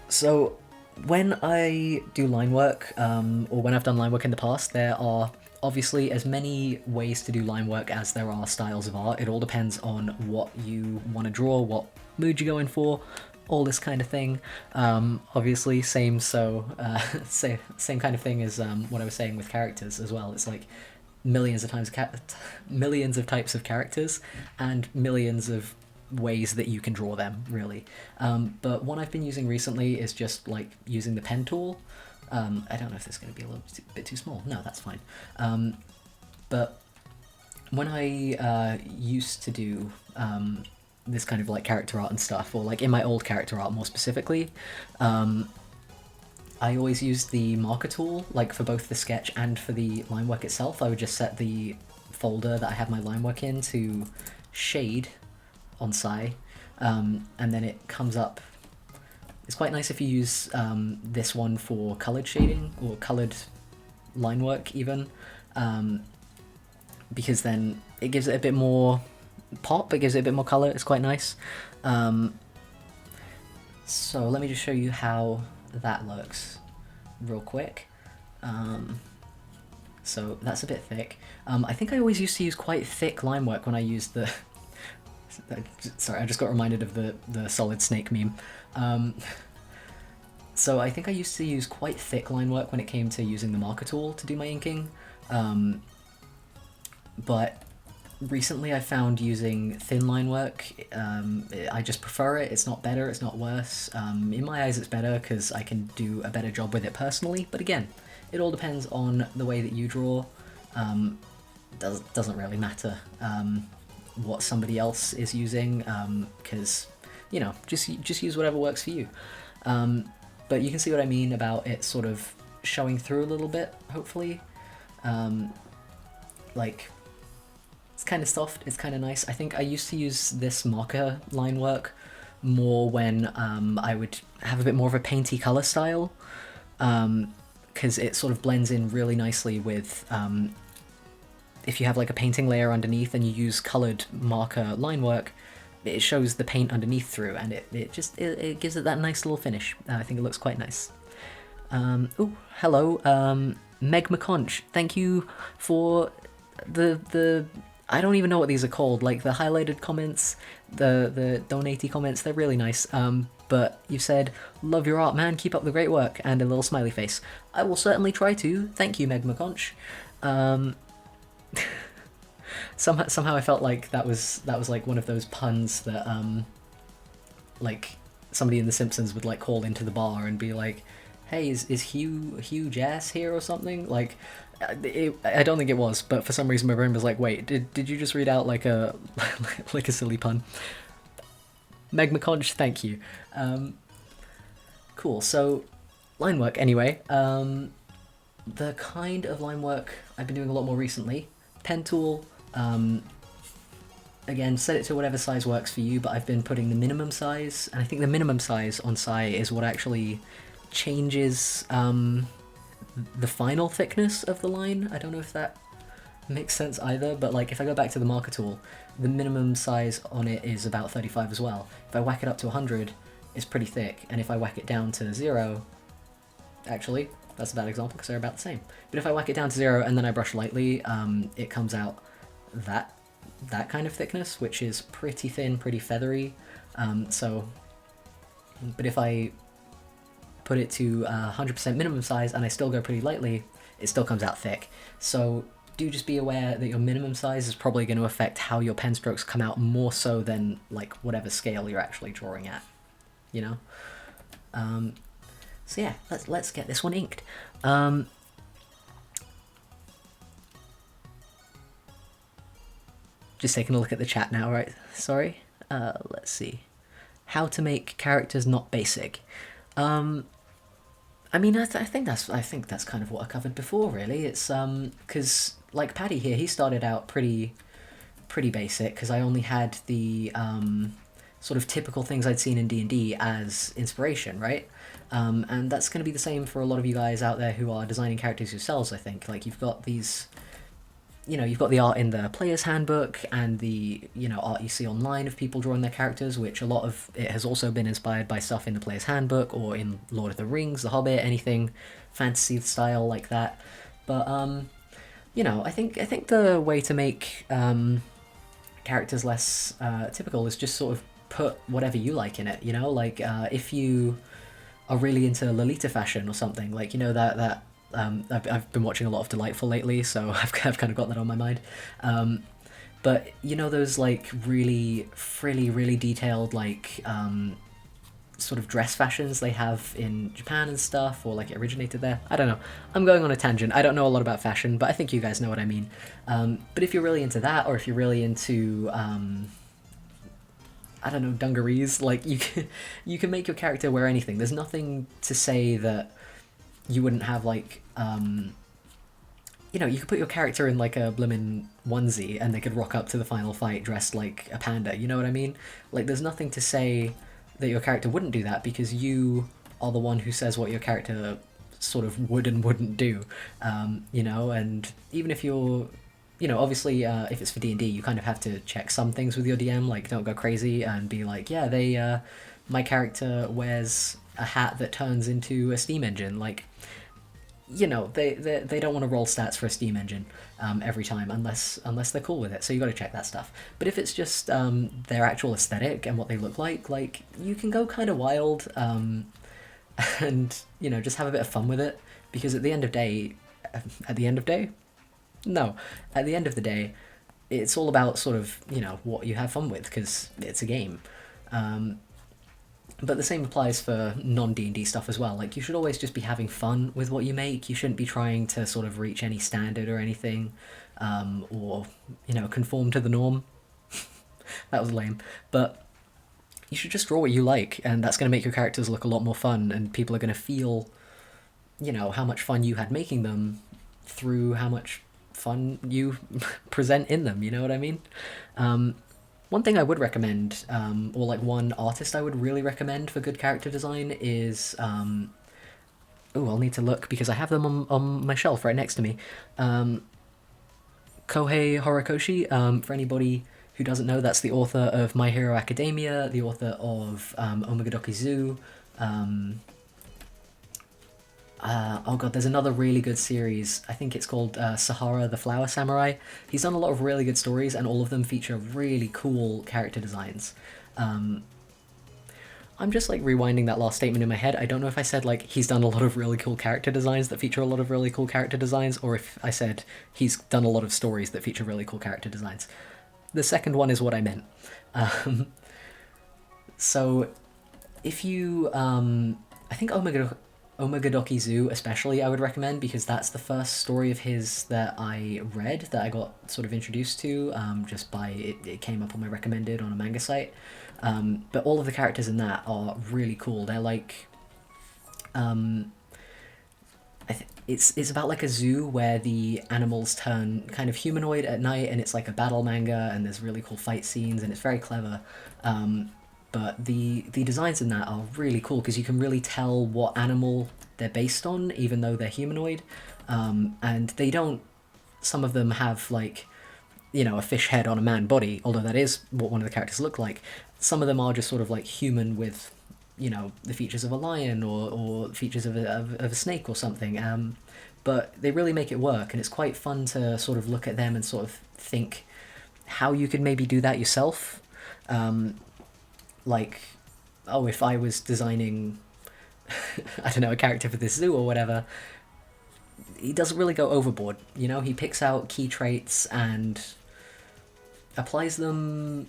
So when I do line work, or when I've done line work in the past, there are obviously as many ways to do line work as there are styles of art. It all depends on what you want to draw, what mood you're going for, all this kind of thing. Obviously, same kind of thing as what I was saying with characters as well. It's like millions of types of characters and millions of ways that you can draw them, really. But one I've been using recently is just like using the pen tool. I don't know if this is going to be a little bit too small. No, that's fine. But when I used to do this kind of like character art and stuff, or like in my old character art more specifically, I always used the marker tool, like for both the sketch and for the line work itself. I would just set the folder that I have my line work in to shade on Sci, and then it comes up. It's quite nice if you use this one for colored shading or colored line work even, because then it gives it a bit more pop, it gives it a bit more color. It's quite nice. So let me just show you how that looks real quick. So that's a bit thick. I think I always used to use quite thick line work when I used the sorry, I just got reminded of the solid snake meme. So I think I used to use quite thick line work when it came to using the marker tool to do my inking, but recently I found using thin line work, I just prefer it. It's not better, it's not worse. In my eyes it's better because I can do a better job with it personally, but again, it all depends on the way that you draw. Doesn't really matter what somebody else is using, because, you know, just use whatever works for you. But you can see what I mean about it sort of showing through a little bit, hopefully. Like, it's kind of soft, it's kind of nice. I think I used to use this marker line work more when I would have a bit more of a painty color style, because it sort of blends in really nicely with if you have like a painting layer underneath and you use colored marker line work, it shows the paint underneath through, and it gives it that nice little finish. I think it looks quite nice. Oh, hello, Meg McConch. Thank you for the I don't even know what these are called, like the highlighted comments, the donatey comments. They're really nice. But you said, love your art, man, keep up the great work, and a little smiley face. I will certainly try to. Thank you, Meg McConch. Somehow I felt like that was like one of those puns that like somebody in The Simpsons would like call into the bar and be like, hey, is Hugh Jass here or something? Like, I don't think it was, but for some reason my brain was like, wait, did you just read out like a like a silly pun? Meg McConch, thank you. Cool. So line work anyway. The kind of line work I've been doing a lot more recently. Pen tool. Again, set it to whatever size works for you, but I've been putting the minimum size, and I think the minimum size on Sci is what actually changes the final thickness of the line. I don't know if that makes sense either, but like if I go back to the marker tool, the minimum size on it is about 35 as well. If I whack it up to 100, it's pretty thick, and if I whack it down to 0, actually, that's a bad example because they're about the same. But if I whack it down to 0 and then I brush lightly, it comes out that kind of thickness, which is pretty thin, pretty feathery. But if I put it to 100% minimum size and I still go pretty lightly, it still comes out thick. So do just be aware that your minimum size is probably going to affect how your pen strokes come out more so than like whatever scale you're actually drawing at, you know. So yeah, let's get this one inked. Just taking a look at the chat now, right? Sorry. Let's see. How to make characters not basic. I mean, I think that's kind of what I covered before. Really, it's because like Paddy here, he started out pretty basic because I only had the sort of typical things I'd seen in D&D as inspiration, right? And that's going to be the same for a lot of you guys out there who are designing characters yourselves. I think like you've got these, you've got the art in the player's handbook and the art you see online of people drawing their characters, which a lot of it has also been inspired by stuff in the player's handbook or in Lord of the Rings, The Hobbit, anything fantasy style like that. But I think the way to make characters less typical is just sort of put whatever you like in it. Like if you are really into Lolita fashion or something, like that I've been watching a lot of Delightful lately, so I've kind of got that on my mind. But those like really frilly, really detailed like sort of dress fashions they have in Japan and stuff, or like it originated there. I don't know. I'm going on a tangent. I don't know a lot about fashion, but I think you guys know what I mean. But if you're really into that, or if you're really into I don't know, dungarees, like you can make your character wear anything. There's nothing to say that you wouldn't have like you could put your character in like a blimmin' onesie and they could rock up to the final fight dressed like a panda, you know what I mean? Like there's nothing to say that your character wouldn't do that because you are the one who says what your character sort of would and wouldn't do. And even if you're obviously if it's for D&D you kind of have to check some things with your DM, like don't go crazy and be like, yeah, my character wears a hat that turns into a steam engine, like they don't want to roll stats for a steam engine every time unless they're cool with it, so you got to check that stuff. But if it's just their actual aesthetic and what they look like you can go kind of wild and just have a bit of fun with it, because at the end of the day it's all about sort of what you have fun with, because it's a game. But the same applies for non-D&D stuff as well. Like, you should always just be having fun with what you make. You shouldn't be trying to sort of reach any standard or anything, or, conform to the norm. That was lame. But you should just draw what you like, and that's going to make your characters look a lot more fun, and people are going to feel, how much fun you had making them through how much fun you present in them, you know what I mean? One thing I would recommend, or like one artist I would really recommend for good character design is, I'll need to look because I have them on my shelf right next to me. Kohei Horikoshi, for anybody who doesn't know, that's the author of My Hero Academia, the author of Omegadoki Zoo. There's another really good series. I think it's called Sahara the Flower Samurai. He's done a lot of really good stories, and all of them feature really cool character designs. I'm just like rewinding that last statement in my head. I don't know if I said like he's done a lot of really cool character designs that feature a lot of really cool character designs, or if I said he's done a lot of stories that feature really cool character designs. The second one is what I meant. So if you, I think Omegadoki Zoo especially I would recommend, because that's the first story of his that I read, that I got sort of introduced to, just by it came up on my recommended on a manga site. But all of the characters in that are really cool. They're like, it's about like a zoo where the animals turn kind of humanoid at night, and it's like a battle manga, and there's really cool fight scenes, and it's very clever. But the designs in that are really cool because you can really tell what animal they're based on, even though they're humanoid. And they don't, some of them have like, a fish head on a man body, although that is what one of the characters look like. Some of them are just sort of like human with, the features of a lion or features of a snake or something. But they really make it work, and it's quite fun to sort of look at them and sort of think how you could maybe do that yourself. Like, if I was designing, I don't know, a character for this zoo or whatever, he doesn't really go overboard. You know, he picks out key traits and applies them.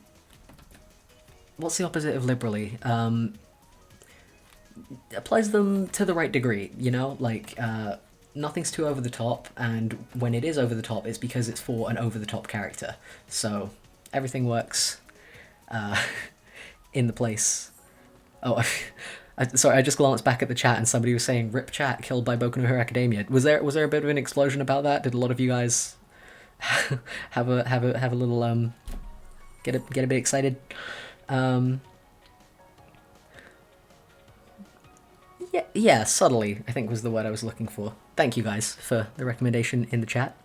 What's the opposite of liberally? Applies them to the right degree. You know, like nothing's too over the top, and when it is over the top, it's because it's for an over the top character. So everything works in the place. Oh, sorry, I just glanced back at the chat and somebody was saying "Rip chat killed by Boku no Hero Academia." Was there a bit of an explosion about that? Did a lot of you guys have a little get a bit excited? Yeah, subtly, I think was the word I was looking for. Thank you guys for the recommendation in the chat.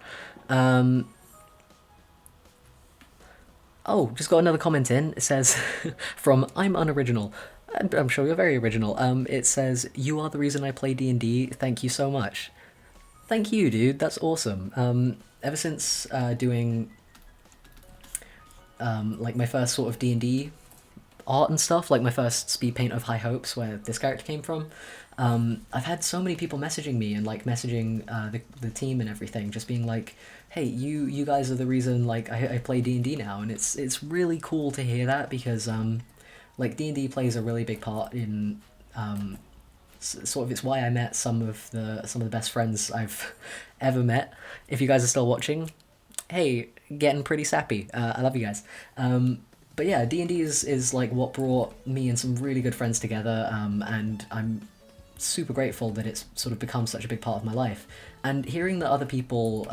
Oh, just got another comment in. It says, from I'm unoriginal. I'm sure you're very original. It says, you are the reason I play D&D. Thank you so much. Thank you, dude. That's awesome. Ever since doing like my first sort of D&D art and stuff, like my first speed paint of High Hopes, where this character came from, I've had so many people messaging me and like messaging the team and everything, just being like, hey, you guys are the reason like I play D&D now, and it's really cool to hear that, because like D&D plays a really big part in sort of, it's why I met some of the best friends I've ever met. If you guys are still watching, hey, getting pretty sappy. I love you guys. But yeah, D&D is like what brought me and some really good friends together, and I'm super grateful that it's sort of become such a big part of my life. And hearing that other people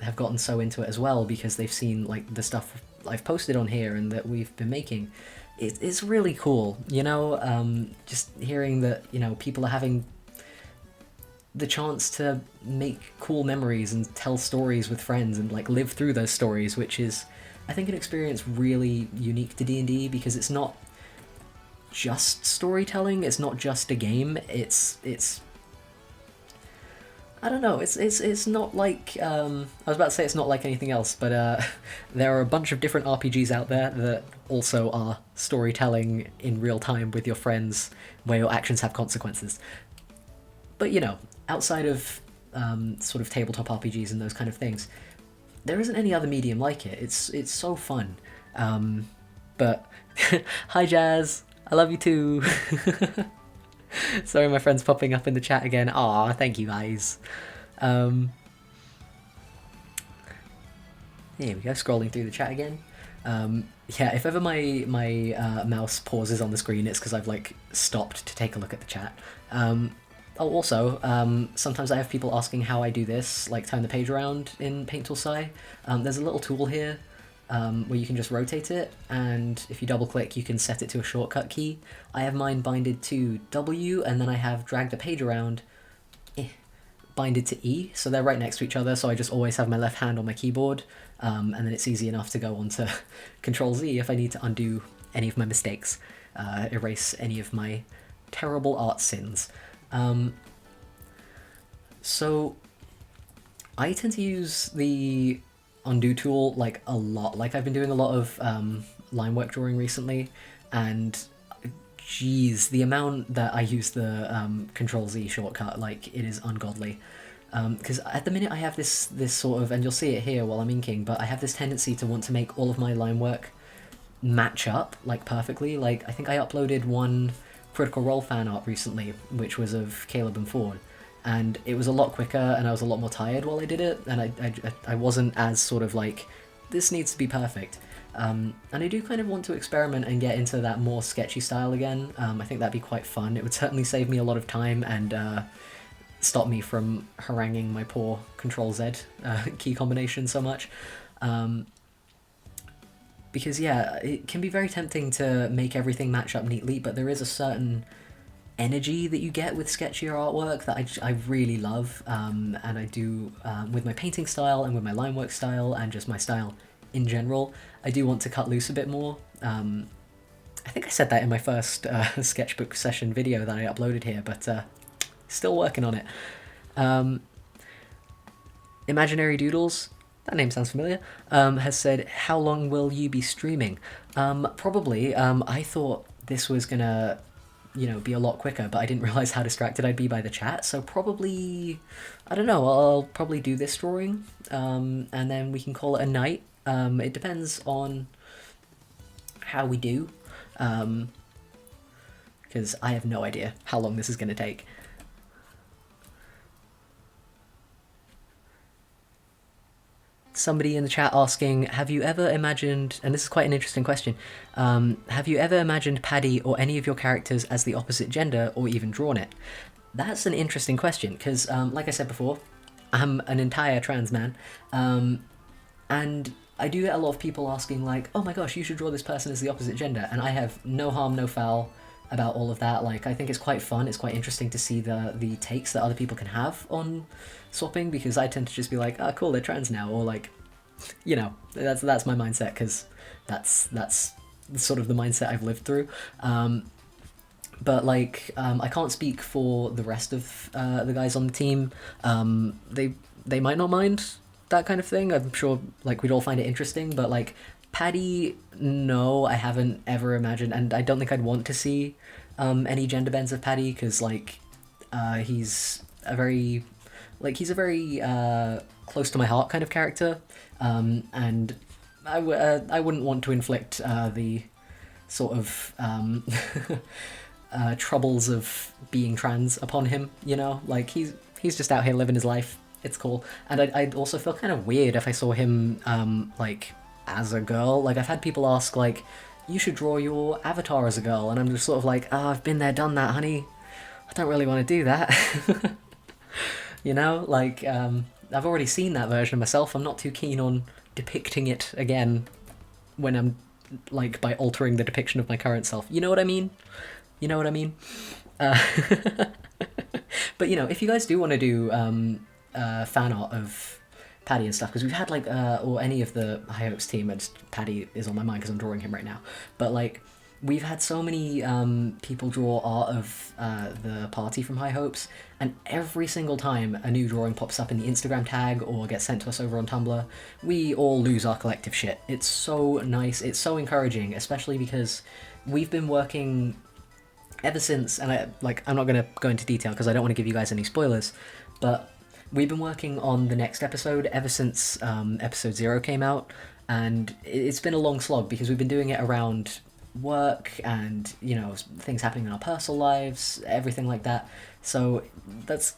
have gotten so into it as well, because they've seen like the stuff I've posted on here and that we've been making, it's really cool, you know. Just hearing that, you know, people are having the chance to make cool memories and tell stories with friends and like live through those stories, which is, I think, an experience really unique to D&D, because it's not just storytelling, it's not just a game, it's I don't know, it's not like I was about to say it's not like anything else, but there are a bunch of different RPGs out there that also are storytelling in real time with your friends, where your actions have consequences. But you know, outside of sort of tabletop RPGs and those kind of things, there isn't any other medium like it. It's so fun. But hi Jazz, I love you too. Sorry, my friend's popping up in the chat again. Aw, thank you guys. Here we go, scrolling through the chat again. Yeah, if ever my mouse pauses on the screen, it's because I've like stopped to take a look at the chat. Oh, also, sometimes I have people asking how I do this, like turn the page around in Paint Tool Sci. There's a little tool here where you can just rotate it, and if you double click you can set it to a shortcut key. I have mine binded to W, and then I have drag the page around, binded to E, so they're right next to each other, so I just always have my left hand on my keyboard, and then it's easy enough to go on to Control Z if I need to undo any of my mistakes, erase any of my terrible art sins. So I tend to use the undo tool like a lot. Like I've been doing a lot of line work drawing recently, and geez, the amount that I use the Control Z shortcut, like it is ungodly. Because at the minute I have this sort of, and you'll see it here while I'm inking, but I have this tendency to want to make all of my line work match up like perfectly. Like I think I uploaded one Critical Role fan art recently, which was of Caleb and Ford, and it was a lot quicker and I was a lot more tired while I did it, and I wasn't as sort of like, this needs to be perfect. And I do kind of want to experiment and get into that more sketchy style again. I think that'd be quite fun. It would certainly save me a lot of time and stop me from haranguing my poor Control Z key combination so much. Because yeah, it can be very tempting to make everything match up neatly, but there is a certain energy that you get with sketchier artwork that I really love, and I do with my painting style and with my line work style and just my style in general. I do want to cut loose a bit more. I think I said that in my first sketchbook session video that I uploaded here, but still working on it. Imaginary Doodles, that name sounds familiar, has said, how long will you be streaming? Probably. I thought this was gonna be a lot quicker, but I didn't realize how distracted I'd be by the chat. So probably, I don't know, I'll probably do this drawing, and then we can call it a night. It depends on how we do, because I have no idea how long this is going to take. Somebody in the chat asking, have you ever imagined, and this is quite an interesting question, have you ever imagined Paddy or any of your characters as the opposite gender, or even drawn it? That's an interesting question, because, like I said before, I'm an entire trans man, and I do get a lot of people asking, like, oh my gosh, you should draw this person as the opposite gender, and I have no harm, no foul about all of that. Like, I think it's quite fun, it's quite interesting to see the takes that other people can have on swapping, because I tend to just be like, oh cool, they're trans now, or like, that's my mindset, because that's sort of the mindset I've lived through. But like, I can't speak for the rest of the guys on the team. They might not mind that kind of thing. I'm sure like we'd all find it interesting, but like Paddy, no, I haven't ever imagined, and I don't think I'd want to see any gender bends of Paddy, because like he's a very close to my heart kind of character, and I wouldn't want to inflict the sort of troubles of being trans upon him, like he's just out here living his life. It's cool. And I'd also feel kind of weird if I saw him like as a girl. Like, I've had people ask, like, you should draw your avatar as a girl, and I'm just sort of like, oh, I've been there, done that, honey. I don't really want to do that. Like, I've already seen that version of myself. I'm not too keen on depicting it again when I'm, like, by altering the depiction of my current self. You know what I mean? But, if you guys do want to do fan art of Paddy and stuff, because we've had, like, or any of the High Hopes team, and Paddy is on my mind because I'm drawing him right now, but, like, we've had so many people draw art of the party from High Hopes, and every single time a new drawing pops up in the Instagram tag or gets sent to us over on Tumblr, we all lose our collective shit. It's so nice, it's so encouraging, especially because we've been working ever since, and I'm not going to go into detail because I don't want to give you guys any spoilers, but we've been working on the next episode ever since episode 0 came out, and it's been a long slog because we've been doing it around work and, things happening in our personal lives, everything like that. So that's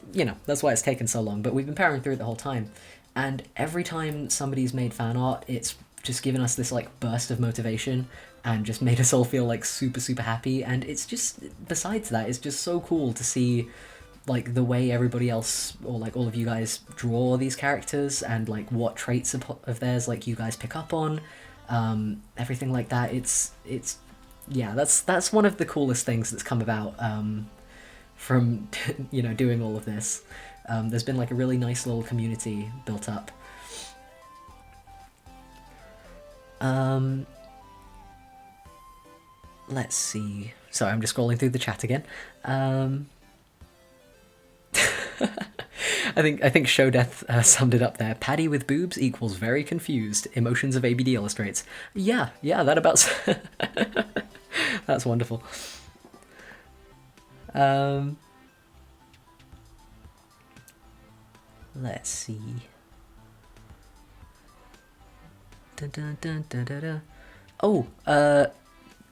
why it's taken so long, but we've been powering through it the whole time. And every time somebody's made fan art, it's just given us this, like, burst of motivation and just made us all feel, like, super, super happy. And it's just, besides that, it's just so cool to see, like, the way everybody else, or like all of you guys, draw these characters, and like what traits of theirs like you guys pick up on, everything like that. It's that's one of the coolest things that's come about from doing all of this. There's been like a really nice little community built up. Let's see. Sorry, I'm just scrolling through the chat again. I think Show Death summed it up there. Paddy with boobs equals very confused. Emotions of ABD illustrates. Yeah, that about... That's wonderful. Let's see. Dun, dun, dun, dun, dun, dun. Oh,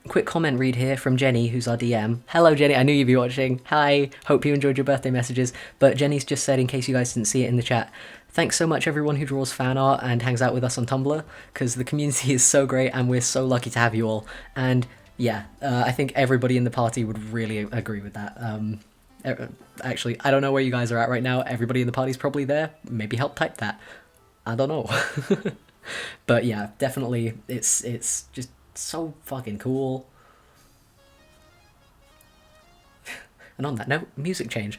quick comment read here from Jenny, who's our DM. Hello, Jenny. I knew you'd be watching. Hi. Hope you enjoyed your birthday messages. But Jenny's just said, in case you guys didn't see it in the chat, thanks so much, everyone who draws fan art and hangs out with us on Tumblr, because the community is so great and we're so lucky to have you all. And yeah, I think everybody in the party would really agree with that. Actually, I don't know where you guys are at right now. Everybody in the party's probably there. Maybe help type that. I don't know. But yeah, definitely, it's just so fucking cool. And on that note, music change.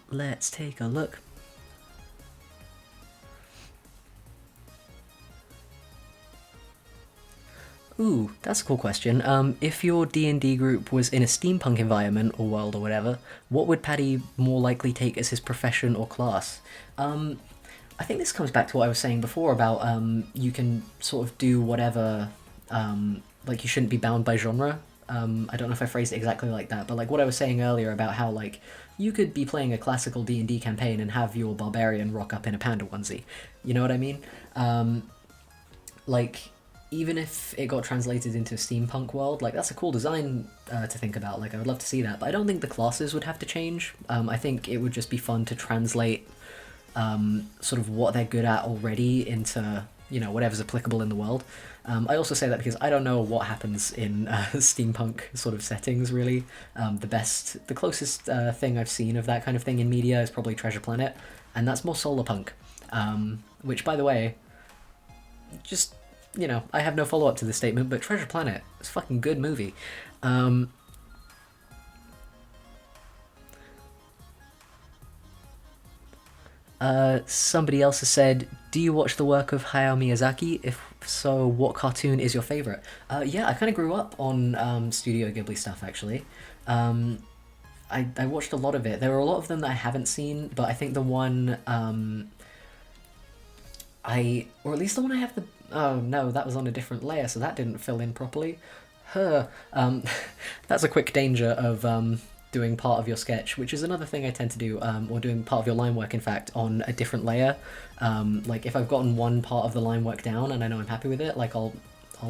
Let's take a look. Ooh, that's a cool question. If your D&D group was in a steampunk environment or world or whatever, what would Paddy more likely take as his profession or class? I think this comes back to what I was saying before about you can sort of do whatever, like you shouldn't be bound by genre. I don't know if I phrased it exactly like that, but like what I was saying earlier about how like you could be playing a classical D&D campaign and have your barbarian rock up in a panda onesie. You know what I mean? Like even if it got translated into a steampunk world, like that's a cool design to think about. Like I would love to see that, but I don't think the classes would have to change. I think it would just be fun to translate sort of what they're good at already into whatever's applicable in the world. I also say that because I don't know what happens in steampunk sort of settings really. The closest thing I've seen of that kind of thing in media is probably Treasure Planet, and that's more solar punk. Which, by the way, just I have no follow up to this statement, but Treasure Planet is a fucking good movie. Somebody else has said, "Do you watch the work of Hayao Miyazaki? If so, what cartoon is your favorite?" Yeah, I kind of grew up on Studio Ghibli stuff actually. Um, I watched a lot of it. There are a lot of them that I haven't seen, but I think the one or at least the one I have the. Oh no, that was on a different layer, so that didn't fill in properly. Huh. That's a quick danger of doing part of your sketch, which is another thing I tend to do, or doing part of your line work, in fact, on a different layer. Like if I've gotten one part of the line work down and I know I'm happy with it, like I'll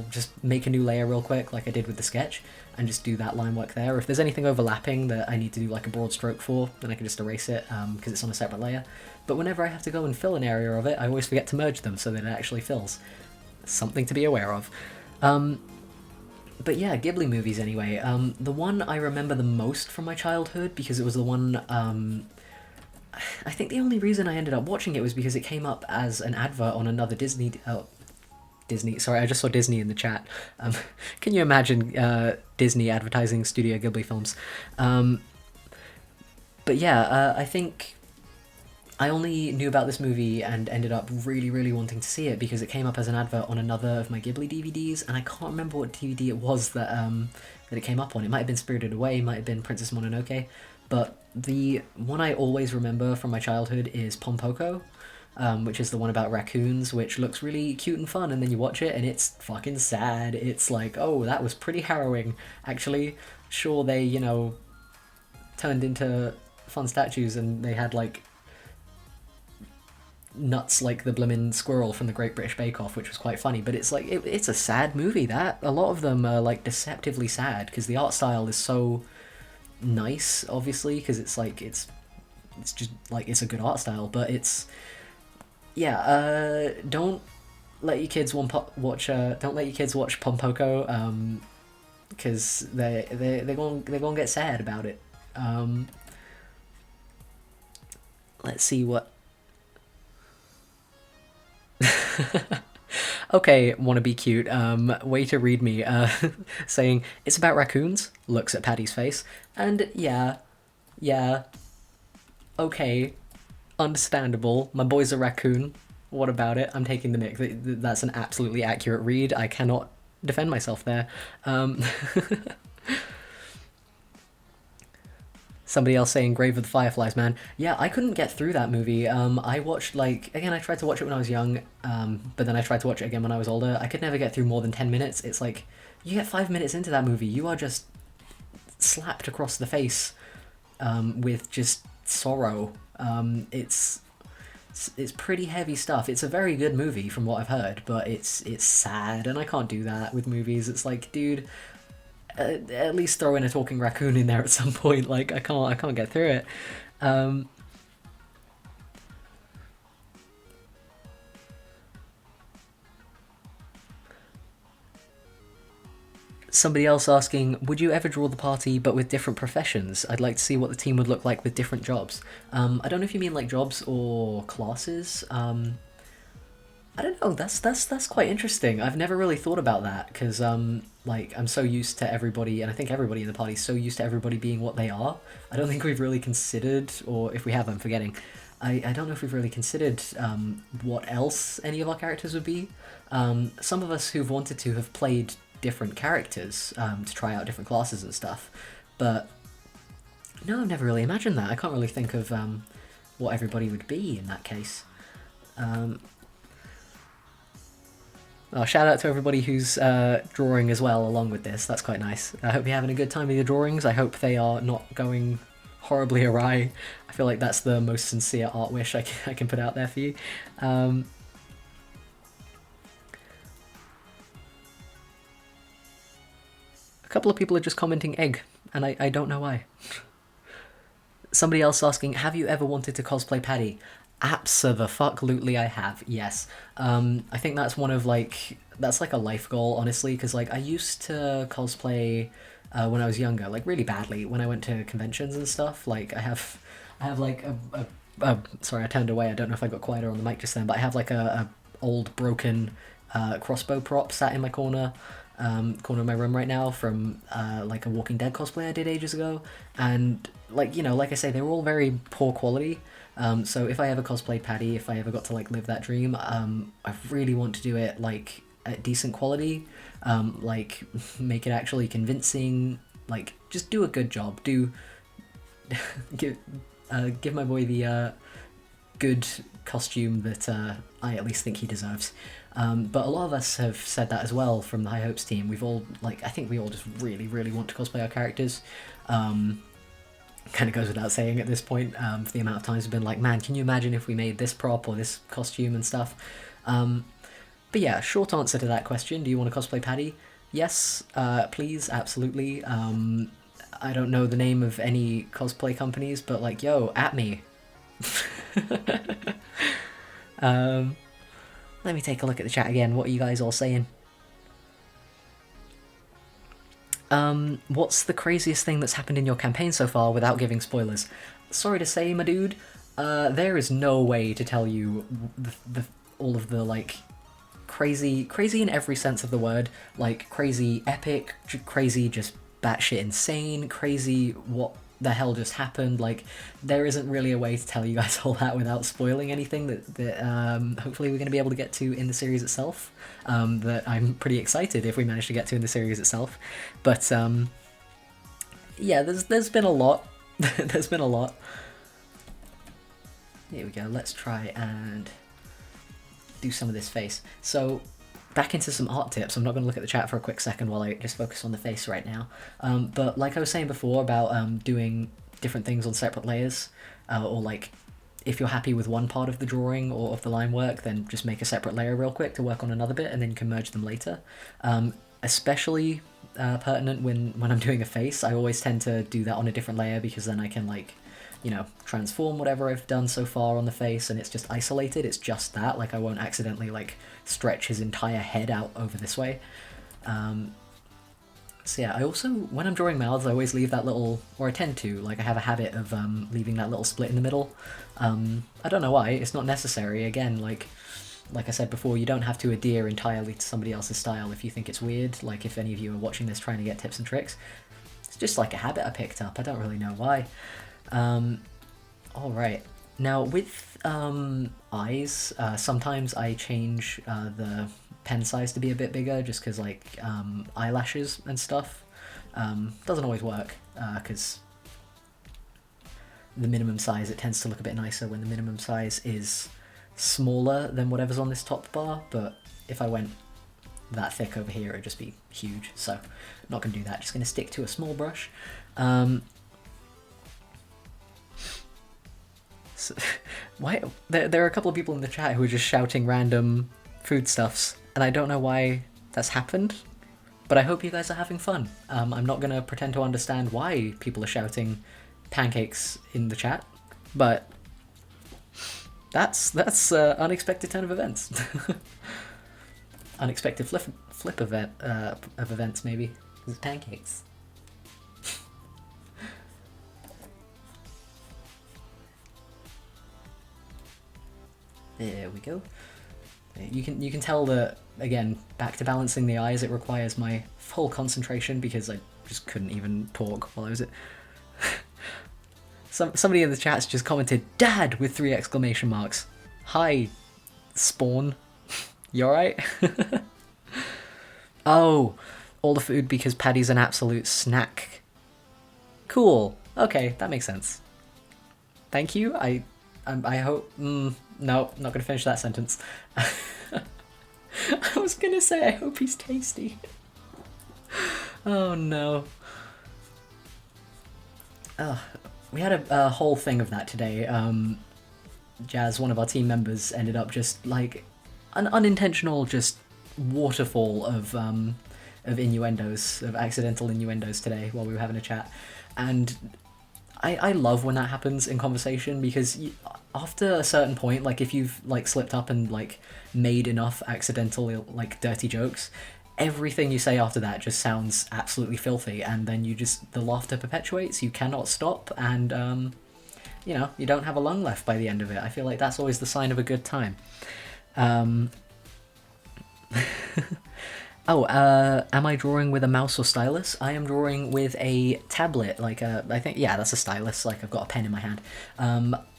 just make a new layer real quick, like I did with the sketch, and just do that line work there. If there's anything overlapping that I need to do like a broad stroke for, then I can just erase it because it's on a separate layer. But whenever I have to go and fill an area of it, I always forget to merge them so that it actually fills. Something to be aware of. But yeah, Ghibli movies anyway. The one I remember the most from my childhood, because it was the one. I think the only reason I ended up watching it was because it came up as an advert on another Disney. Disney. Sorry, I just saw Disney in the chat. Can you imagine Disney advertising Studio Ghibli films? But yeah, I think I only knew about this movie and ended up really, really wanting to see it because it came up as an advert on another of my Ghibli DVDs, and I can't remember what DVD it was that it came up on. It might have been Spirited Away, it might have been Princess Mononoke, but the one I always remember from my childhood is Pompoko, which is the one about raccoons, which looks really cute and fun, and then you watch it and it's fucking sad. It's like, oh, that was pretty harrowing. Actually, sure, they, turned into fun statues and they had, like, nuts like the blimmin' squirrel from the Great British Bake Off, which was quite funny, but it's like, it's a sad movie. That a lot of them are, like, deceptively sad, because the art style is so nice, obviously, because it's like, it's just, like, it's a good art style, but it's, yeah, don't let your kids don't let your kids watch Pompoko, because they're going to get sad about it. Let's see what. Okay, wanna be cute. Way to read me. Saying it's about raccoons. Looks at Paddy's face, and yeah, okay, understandable. My boy's a raccoon. What about it? I'm taking the mic. That's an absolutely accurate read. I cannot defend myself there. Um, Somebody else saying Grave of the Fireflies, man. Yeah, I couldn't get through that movie. I watched, like, again, I tried to watch it when I was young, but then I tried to watch it again when I was older. I could never get through more than 10 minutes. It's like, you get 5 minutes into that movie, you are just slapped across the face with just sorrow. It's pretty heavy stuff. It's a very good movie from what I've heard, but it's sad, and I can't do that with movies. It's like, dude, at least throw in a talking raccoon in there at some point. Like, I can't get through it. Um, Somebody else asking, would you ever draw the party but with different professions? I'd like to see what the team would look like with different jobs. I don't know if you mean like jobs or classes. I don't know. That's quite interesting. I've never really thought about that because like I'm so used to everybody, and I think everybody in the party is so used to everybody being what they are. I don't think we've really considered, or if we have, I'm forgetting. I don't know if we've really considered what else any of our characters would be. Some of us who've wanted to have played different characters to try out different classes and stuff, but no, I've never really imagined that. I can't really think of what everybody would be in that case. Oh, shout out to everybody who's drawing as well along with this. That's quite nice. I hope you're having a good time with your drawings. I hope they are not going horribly awry. I feel like that's the most sincere art wish I can put out there for you. A couple of people are just commenting egg, and I don't know why. Somebody else asking, have you ever wanted to cosplay Paddy? Absolutely, I have. Yes. I think that's one of that's like a life goal, honestly, because like I used to cosplay when I was younger, like really badly when I went to conventions and stuff. Like I have like sorry, I turned away. I don't know if I got quieter on the mic just then, but I have like a old broken crossbow prop sat in my corner of my room right now from like a Walking Dead cosplay I did ages ago, and like like I say, they were all very poor quality. So if I ever cosplayed Paddy, if I ever got to like live that dream, I really want to do it like at decent quality, like make it actually convincing, like just do a good job, give my boy the good costume that I at least think he deserves. But a lot of us have said that as well from the High Hopes team. We've all, like, I think we all just really, really want to cosplay our characters. Kind of goes without saying at this point, for the amount of times we've been like, man, can you imagine if we made this prop or this costume and stuff? But yeah, short answer to that question, do you want to cosplay Paddy? Yes, please, absolutely. I don't know the name of any cosplay companies, but like, yo, at me. Let me take a look at the chat again. What are you guys all saying? What's the craziest thing that's happened in your campaign so far without giving spoilers? Sorry to say, my dude, there is no way to tell you all of the, like, crazy in every sense of the word, like, crazy epic, crazy just batshit insane, crazy what the hell just happened. Like, there isn't really a way to tell you guys all that without spoiling anything that hopefully we're going to be able to get to in the series itself, that I'm pretty excited if we manage to get to in the series itself. But yeah, there's been a lot. There's been a lot. Here we go, let's try and do some of this face. So back into some art tips. I'm not going to look at the chat for a quick second while I just focus on the face right now. But like I was saying before about doing different things on separate layers, or like if you're happy with one part of the drawing or of the line work, then just make a separate layer real quick to work on another bit, and then you can merge them later. Especially pertinent when I'm doing a face. I always tend to do that on a different layer because then I can like, transform whatever I've done so far on the face, and it's just isolated. It's just that, like, I won't accidentally like stretch his entire head out over this way. So yeah, I also, when I'm drawing mouths, I always leave that little, or I tend to, like, I have a habit of leaving that little split in the middle. I don't know why, it's not necessary. Again, like I said before, you don't have to adhere entirely to somebody else's style if you think it's weird. Like, if any of you are watching this trying to get tips and tricks, it's just like a habit I picked up. I don't really know why. Alright, now with eyes, sometimes I change the pen size to be a bit bigger just because, like, eyelashes and stuff. Doesn't always work because the minimum size, it tends to look a bit nicer when the minimum size is smaller than whatever's on this top bar, but if I went that thick over here, it'd just be huge, so I'm not going to do that. Just going to stick to a small brush. So, why there are a couple of people in the chat who are just shouting random foodstuffs, and I don't know why that's happened, but I hope you guys are having fun. I'm not going to pretend to understand why people are shouting pancakes in the chat, but that's unexpected turn of events. Unexpected flip event of events, maybe. It's pancakes. There we go. You can tell that, again, back to balancing the eyes, it requires my full concentration because I just couldn't even talk while I was it. Somebody in the chat's just commented, "Dad!" with 3 exclamation marks. Hi, Spawn. You alright? Oh, all the food because Paddy's an absolute snack. Cool. Okay, that makes sense. Thank you. I hope... No, not gonna finish that sentence. I was gonna say, I hope he's tasty. Oh no. We had a whole thing of that today. Jazz, one of our team members, ended up just like an unintentional just waterfall of innuendos, of accidental innuendos today while we were having a chat. And I love when that happens in conversation because after a certain point, like if you've like slipped up and like made enough accidental like dirty jokes, everything you say after that just sounds absolutely filthy, and then the laughter perpetuates. You cannot stop, and you don't have a lung left by the end of it. I feel like that's always the sign of a good time. Um, am I drawing with a mouse or stylus? I am drawing with a tablet, I think, yeah, that's a stylus, like I've got a pen in my hand.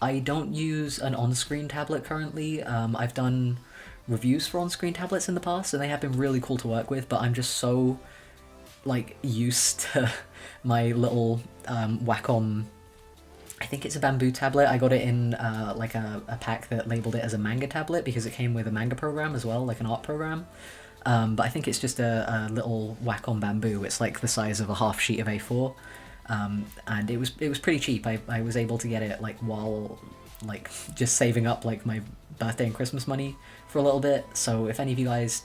I don't use an on-screen tablet currently. I've done reviews for on-screen tablets in the past, and they have been really cool to work with, but I'm just so, like, used to my little Wacom. I think it's a bamboo tablet. I got it in like a pack that labeled it as a manga tablet because it came with a manga program as well, like an art program. But I think it's just a little Wacom bamboo. It's like the size of a half sheet of A4, and it was pretty cheap. I was able to get it like while like just saving up like my birthday and Christmas money for a little bit. So if any of you guys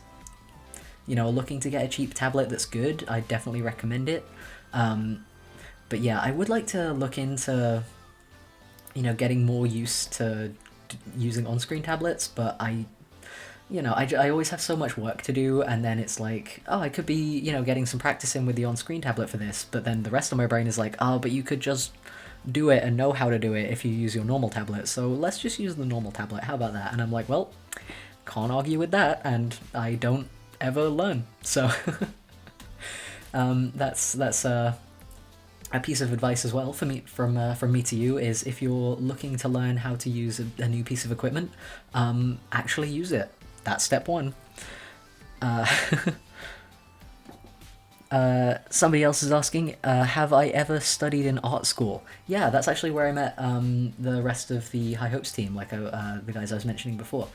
are looking to get a cheap tablet that's good, I definitely recommend it. But yeah, I would like to look into getting more used to using on-screen tablets, but I always have so much work to do, and then it's like, oh, I could be, getting some practice in with the on-screen tablet for this, but then the rest of my brain is like, oh, but you could just do it and know how to do it if you use your normal tablet, so let's just use the normal tablet, how about that? And I'm like, well, can't argue with that, and I don't ever learn, so that's a piece of advice as well for me from me to you is if you're looking to learn how to use a new piece of equipment, actually use it. That's step one. Somebody else is asking, have I ever studied in art school? Yeah, that's actually where I met the rest of the High Hopes team, like the guys I was mentioning before.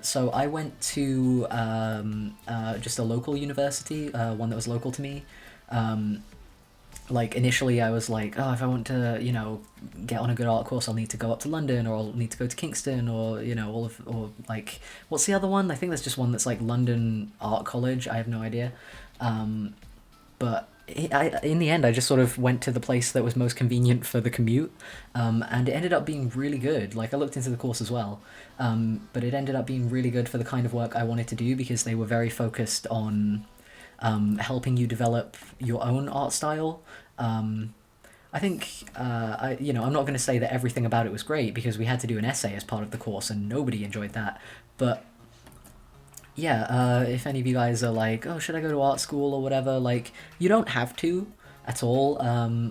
So I went to just a local university, one that was local to me. Like initially I was like, oh, if I want to, get on a good art course, I'll need to go up to London, or I'll need to go to Kingston, or or like, what's the other one? I think there's just one that's like London Art College. I have no idea. But in the end, I just sort of went to the place that was most convenient for the commute, and it ended up being really good. Like I looked into the course as well, but it ended up being really good for the kind of work I wanted to do because they were very focused on helping you develop your own art style. I think I'm not going to say that everything about it was great because we had to do an essay as part of the course and nobody enjoyed that. But yeah, if any of you guys are like, oh, should I go to art school or whatever, like you don't have to at all.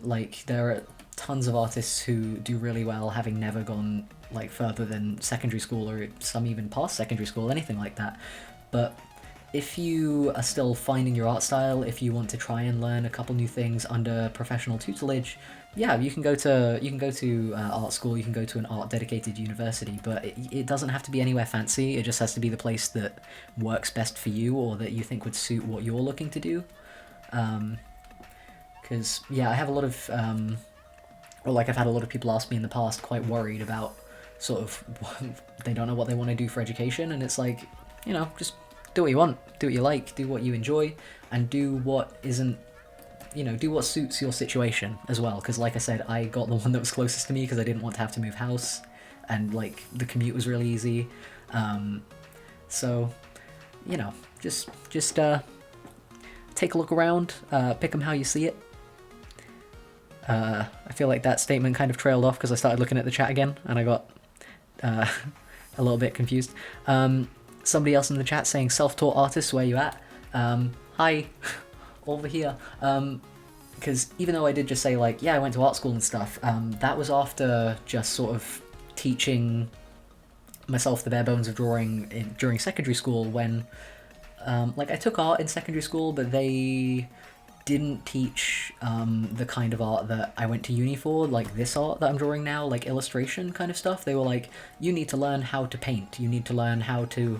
Like there are tons of artists who do really well having never gone like further than secondary school, or some even past secondary school, anything like that. But if you are still finding your art style, if you want to try and learn a couple new things under professional tutelage, yeah, you can go to art school. You can go to an art dedicated university, but it doesn't have to be anywhere fancy. It just has to be the place that works best for you, or that you think would suit what you're looking to do. Because yeah, I have a lot of I've had a lot of people ask me in the past, quite worried about sort of they don't know what they want to do for education, and it's like, just do what you want, do what you like, do what you enjoy, and do what isn't, do what suits your situation as well. Because like I said, I got the one that was closest to me because I didn't want to have to move house, and like the commute was really easy. So, just take a look around, pick them how you see it. I feel like that statement kind of trailed off because I started looking at the chat again, and I got a little bit confused. Somebody else in the chat saying, self-taught artists, where you at? Hi, over here. Because even though I did just say like, yeah, I went to art school and stuff, that was after just sort of teaching myself the bare bones of drawing during secondary school when, I took art in secondary school, but they didn't teach the kind of art that I went to uni for, like this art that I'm drawing now, like illustration kind of stuff. They were like, you need to learn how to paint, you need to learn how to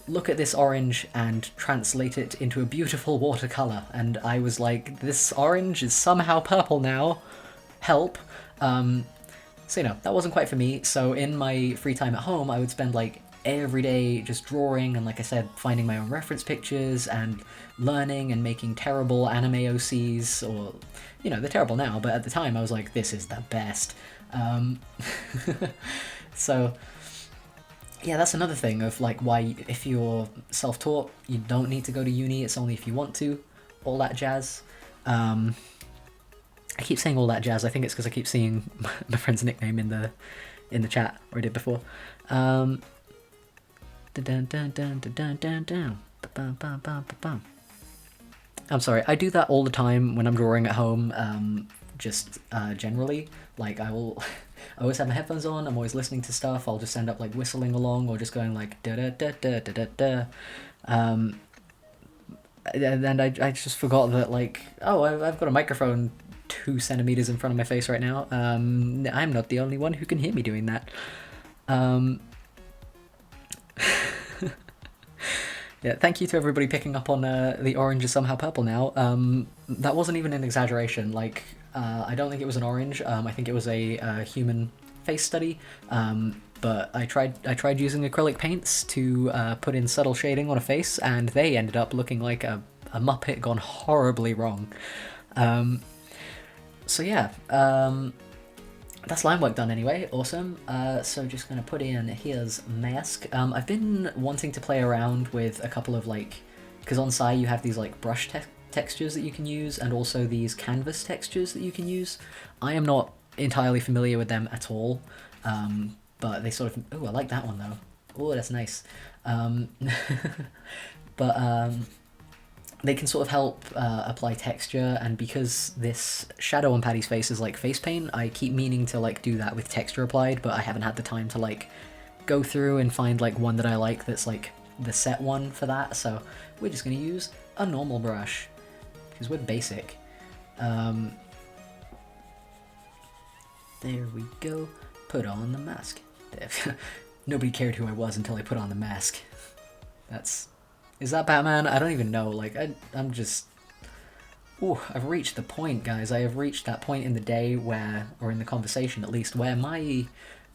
look at this orange and translate it into a beautiful watercolor. And I was like, this orange is somehow purple now, help. So, you know, that wasn't quite for me. So in my free time at home, I would spend like every day just drawing and, like I said, finding my own reference pictures and learning and making terrible anime OCs, or, you know, they're terrible now, but at the time I was like, this is the best. So, yeah, that's another thing of like why, if you're self-taught, you don't need to go to uni, it's only if you want to, all that jazz. I keep saying all that jazz. I think it's because I keep seeing my friend's nickname in the chat, or I did before. I'm sorry. I do that all the time when I'm drawing at home. Just generally, like I always have my headphones on. I'm always listening to stuff. I'll just end up like whistling along or just going like da da da da da da da. And I just forgot that, like, oh, I've got a microphone 2 centimeters in front of my face right now. I'm not the only one who can hear me doing that. Yeah, thank you to everybody picking up on the orange is somehow purple now. That wasn't even an exaggeration. Like, I don't think it was an orange. I think it was a human face study. But I tried using acrylic paints to put in subtle shading on a face, and they ended up looking like a Muppet gone horribly wrong. So yeah, that's line work done anyway, awesome. So just gonna put in here's mask. I've been wanting to play around with a couple of, like, because on Sai you have these like brush textures that you can use, and also these canvas textures that you can use. I am not entirely familiar with them at all, but they sort of, oh, I like that one though. Oh, that's nice. But they can sort of help apply texture, and because this shadow on Paddy's face is like face paint, I keep meaning to like do that with texture applied, but I haven't had the time to like go through and find like one that I like that's like the set one for that, so we're just going to use a normal brush, because we're basic. There we go. Put on the mask. Nobody cared who I was until I put on the mask. Is that Batman? I don't even know. Like, I'm just... Ooh, I've reached the point, guys. I have reached that point in the day where, or in the conversation at least, where my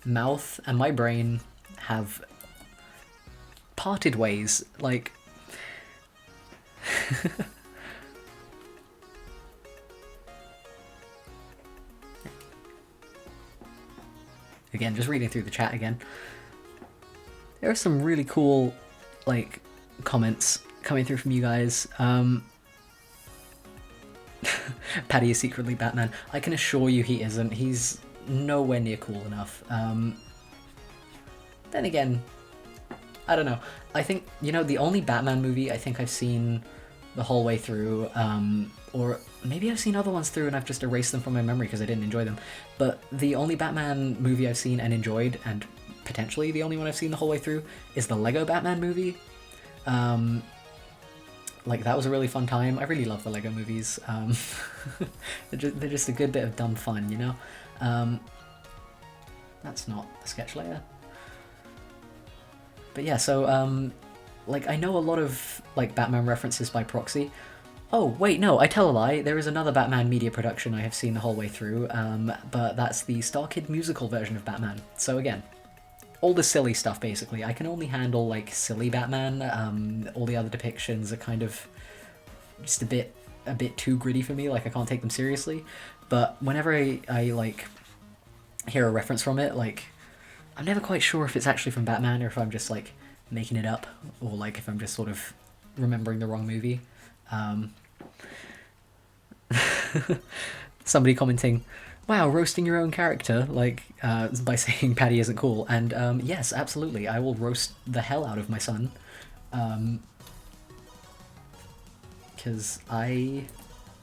mouth and my brain have parted ways. Like... Again, just reading through the chat again. There are some really cool, like, comments coming through from you guys. Paddy is secretly Batman. I can assure you he isn't. He's nowhere near cool enough. Then again, I don't know. I think, you know, the only Batman movie I think I've seen the whole way through, or maybe I've seen other ones through and I've just erased them from my memory because I didn't enjoy them, but the only Batman movie I've seen and enjoyed, and potentially the only one I've seen the whole way through, is the Lego Batman movie. Like, that was a really fun time. I really love the Lego movies. They're just a good bit of dumb fun, you know? That's not the sketch layer. But yeah, so, like, I know a lot of, like, Batman references by proxy. Oh, wait, no, I tell a lie. There is another Batman media production I have seen the whole way through, but that's the Star Kid musical version of Batman. So again, all the silly stuff, basically. I can only handle, like, silly Batman. All the other depictions are kind of just a bit too gritty for me. Like, I can't take them seriously. But whenever I like, hear a reference from it, like, I'm never quite sure if it's actually from Batman or if I'm just, like, making it up, or, like, if I'm just sort of remembering the wrong movie. Somebody commenting, wow, roasting your own character, like, by saying Paddy isn't cool. And yes, absolutely, I will roast the hell out of my son. Because I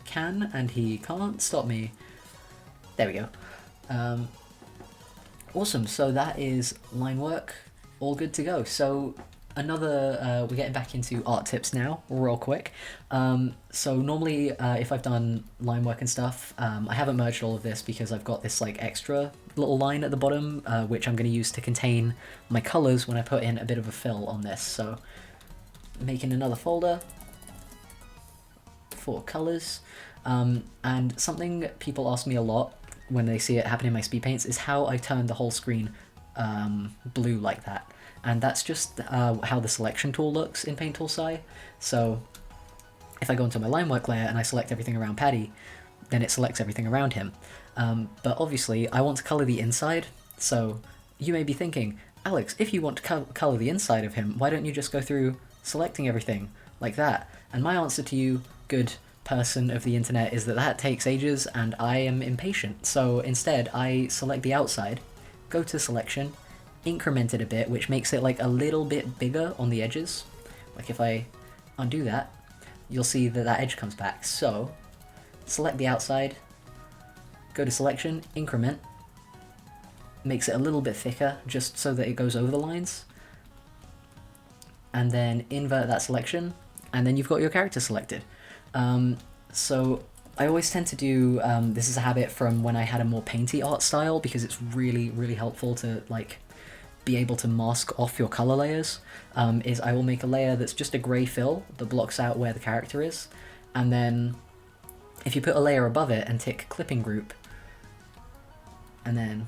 can, and he can't stop me. There we go. Awesome, so that is line work, all good to go. So we're getting back into art tips now, real quick. So normally, if I've done line work and stuff, I haven't merged all of this because I've got this like extra little line at the bottom, which I'm going to use to contain my colors when I put in a bit of a fill on this. So making another folder for colors. And something people ask me a lot when they see it happen in my speed paints is how I turn the whole screen blue like that. And that's just how the selection tool looks in Paint Tool SAI. So if I go into my line work layer and I select everything around Paddy, then it selects everything around him. But obviously I want to color the inside, so you may be thinking, Alex, if you want to color the inside of him, why don't you just go through selecting everything like that? And my answer to you, good person of the internet, is that that takes ages and I am impatient. So instead I select the outside, go to selection, increment it a bit, which makes it like a little bit bigger on the edges. Like if I undo that, you'll see that that edge comes back. So select the outside, go to selection, increment, makes it a little bit thicker just so that it goes over the lines, and then invert that selection, and then you've got your character selected. So I always tend to do, this is a habit from when I had a more painty art style, because it's really, really helpful to like be able to mask off your color layers, is I will make a layer that's just a gray fill that blocks out where the character is, and then if you put a layer above it and tick clipping group, and then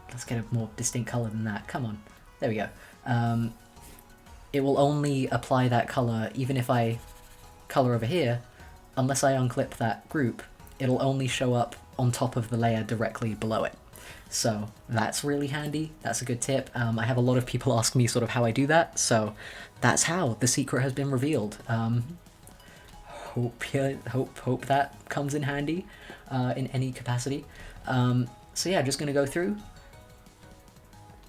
let's get a more distinct color than that, come on, there we go. It will only apply that color even if I color over here. Unless I unclip that group, it'll only show up on top of the layer directly below it. So that's really handy, that's a good tip. I have a lot of people ask me sort of how I do that, so that's how the secret has been revealed. Hope that comes in handy in any capacity. So yeah, just gonna go through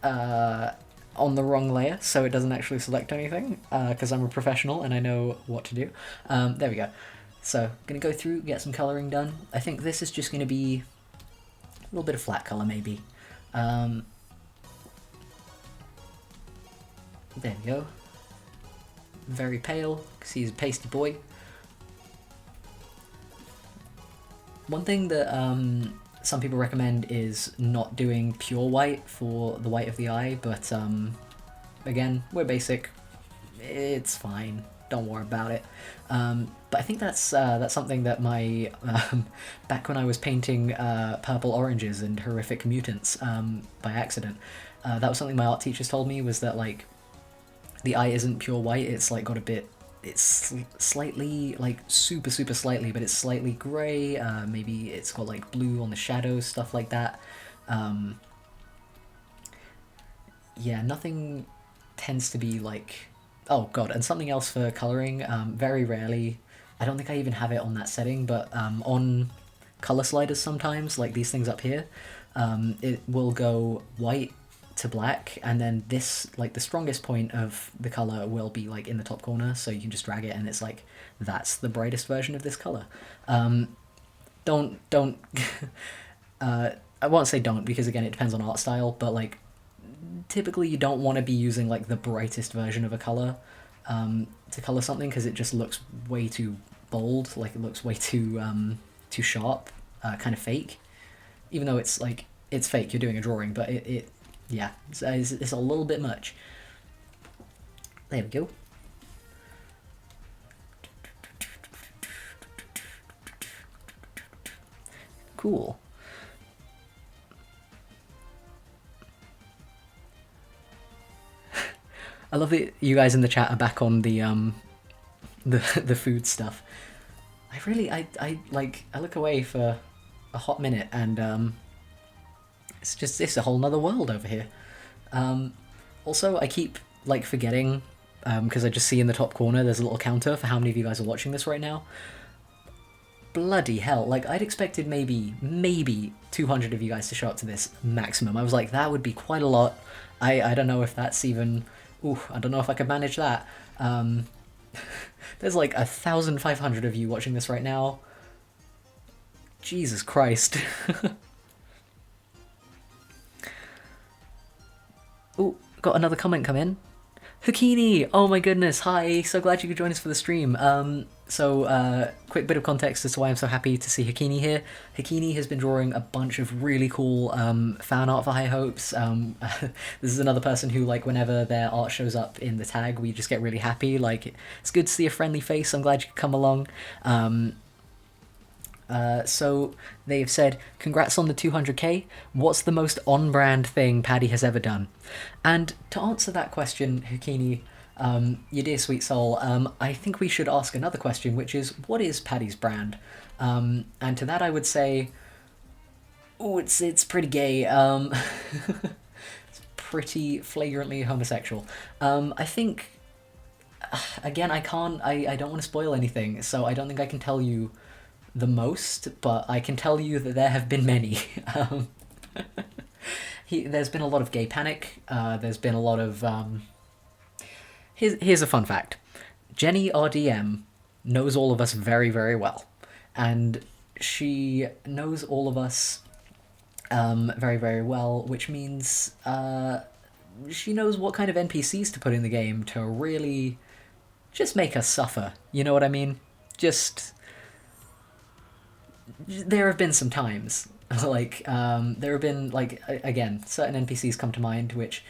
on the wrong layer so it doesn't actually select anything, because I'm a professional and I know what to do. There we go. So gonna go through, get some coloring done. I think this is just gonna be a little bit of flat color maybe. There we go. Very pale, because he's a pasty boy. One thing that some people recommend is not doing pure white for the white of the eye, but again, we're basic. It's fine. Don't worry about it. But I think that's something that my back when I was painting purple oranges and horrific mutants by accident, that was something my art teachers told me, was that like the eye isn't pure white. It's like got a bit. It's slightly, like super slightly, but it's slightly grey. Maybe it's got like blue on the shadows, stuff like that. Yeah, nothing tends to be like. Oh god, and something else for colouring, very rarely, I don't think I even have it on that setting, but on colour sliders sometimes, like these things up here, it will go white to black, and then this, like the strongest point of the colour will be like in the top corner, so you can just drag it and it's like, that's the brightest version of this colour. Don't, I won't say don't, because again it depends on art style, but like typically you don't want to be using like the brightest version of a color to color something, because it just looks way too bold, like it looks way too sharp, kind of fake, even though it's like it's fake, you're doing a drawing, but yeah, it's a little bit much. There we go. Cool. I love that you guys in the chat are back on the food stuff. I look away for a hot minute and it's a whole nother world over here. Also, I keep like forgetting, because I just see in the top corner there's a little counter for how many of you guys are watching this right now. Bloody hell, like I'd expected maybe 200 of you guys to show up to this maximum. I was like, that would be quite a lot. I don't know if that's even... Ooh, I don't know if I could manage that. There's like 1,500 of you watching this right now. Jesus Christ. Ooh, got another comment come in. Hakini! Oh my goodness, hi! So glad you could join us for the stream. Quick bit of context as to why I'm so happy to see Hakini here. Hakini has been drawing a bunch of really cool fan art for High Hopes. This is another person who, like, whenever their art shows up in the tag, we just get really happy. Like, it's good to see a friendly face. I'm glad you could come along. So they've said, congrats on the 200k. What's the most on-brand thing Paddy has ever done? And to answer that question, Hukini, you dear sweet soul, I think we should ask another question, which is, what is Paddy's brand? And to that I would say, oh, it's pretty gay. It's pretty flagrantly homosexual. I think, again, I don't want to spoil anything, so I don't think I can tell you the most, but I can tell you that there have been many. um, there's been a lot of gay panic. There's been a lot of. Here's a fun fact: Jenny, our DM, knows all of us very, very well, and she knows all of us very, very well, which means she knows what kind of NPCs to put in the game to really just make us suffer. You know what I mean? Just there have been some times there have been again certain NPCs come to mind which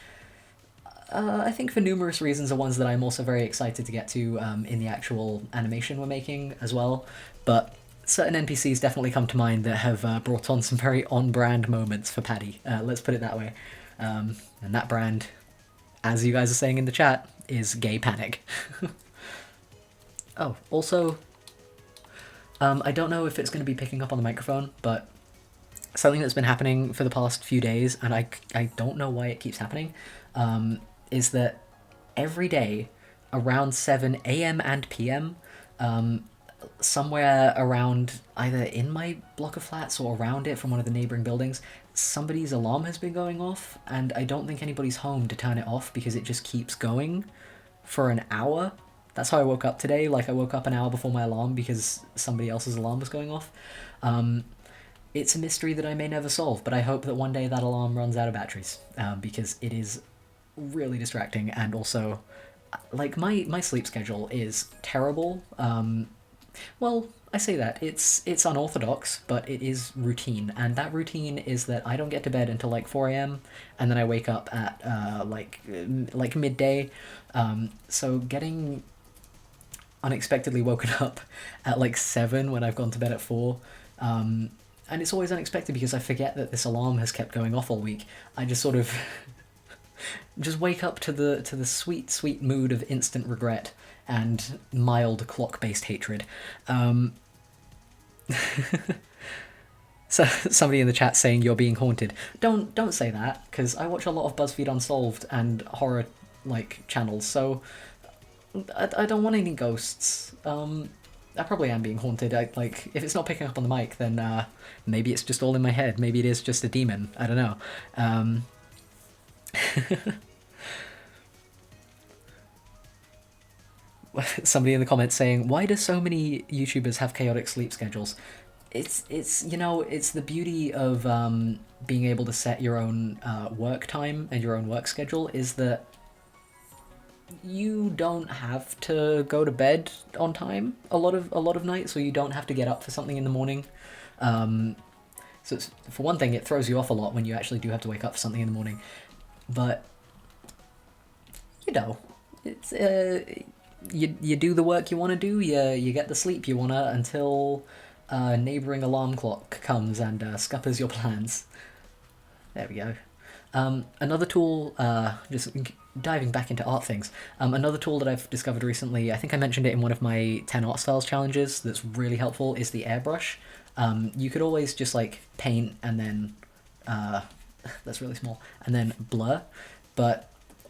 I think for numerous reasons are ones that I'm also very excited to get to in the actual animation we're making as well, but certain NPCs definitely come to mind that have brought on some very on-brand moments for Paddy, let's put it that way, and that brand, as you guys are saying in the chat, is Gay Panic. Oh, also, I don't know if it's going to be picking up on the microphone, but something that's been happening for the past few days, and I don't know why it keeps happening, is that every day around 7 a.m. and p.m., somewhere around either in my block of flats or around it from one of the neighbouring buildings, somebody's alarm has been going off, and I don't think anybody's home to turn it off because it just keeps going for an hour. That's how I woke up today. Like, I woke up an hour before my alarm because somebody else's alarm was going off. It's a mystery that I may never solve, but I hope that one day that alarm runs out of batteries, because it is really distracting, and also, like, my sleep schedule is terrible. Well, I say that. It's unorthodox, but it is routine, and that routine is that I don't get to bed until like 4 a.m., and then I wake up at like midday. So getting unexpectedly woken up at like 7 when I've gone to bed at 4. And it's always unexpected because I forget that this alarm has kept going off all week. I just sort of just wake up to the sweet, sweet mood of instant regret and mild clock-based hatred. So somebody in the chat saying you're being haunted. Don't say that, because I watch a lot of BuzzFeed Unsolved and horror like channels, so I don't want any ghosts. I probably am being haunted. If it's not picking up on the mic, then maybe it's just all in my head. Maybe it is just a demon. I don't know. Somebody in the comments saying, why do so many YouTubers have chaotic sleep schedules? It's it's the beauty of being able to set your own work time and your own work schedule, is that you don't have to go to bed on time a lot of nights, or you don't have to get up for something in the morning. So for one thing, it throws you off a lot when you actually do have to wake up for something in the morning. But it's you do the work you want to do. You get the sleep you wanna until a neighbouring alarm clock comes and scuppers your plans. There we go. Another tool, just diving back into art things, another tool that I've discovered recently, I think I mentioned it in one of my 10 art styles challenges, that's really helpful, is the airbrush. You could always just like paint and then, that's really small, and then blur, but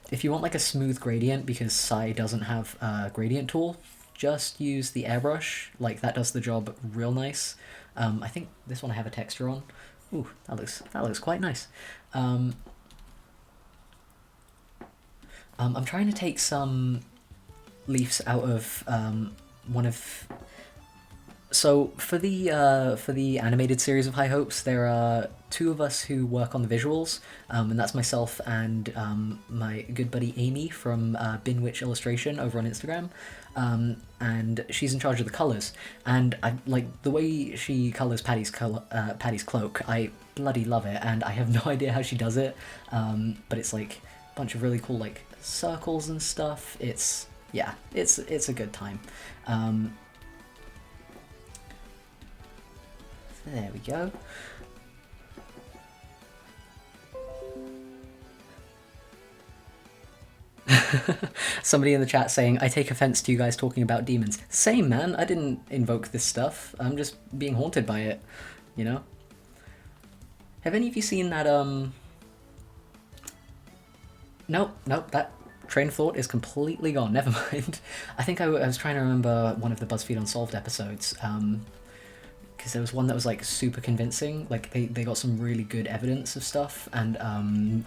if you want like a smooth gradient, because Sai doesn't have a gradient tool, just use the airbrush. Like, that does the job real nice. I think this one I have a texture on. Ooh, that looks quite nice. I'm trying to take some leaves out of one of So for the animated series of High Hopes, there are two of us who work on the visuals, and that's myself and my good buddy Amy from Binwitch Illustration over on Instagram, and she's in charge of the colors. And I like the way she colors Patty's cloak. I bloody love it, and I have no idea how she does it, but it's like a bunch of really cool like circles and stuff. It's yeah, it's a good time. There we go. Somebody in the chat saying, I take offense to you guys talking about demons. Same, man. I didn't invoke this stuff. I'm just being haunted by it, you know? Have any of you seen that, Nope, that train of thought is completely gone. Never mind. I think I was trying to remember one of the BuzzFeed Unsolved episodes, because there was one that was like super convincing. Like they got some really good evidence of stuff, and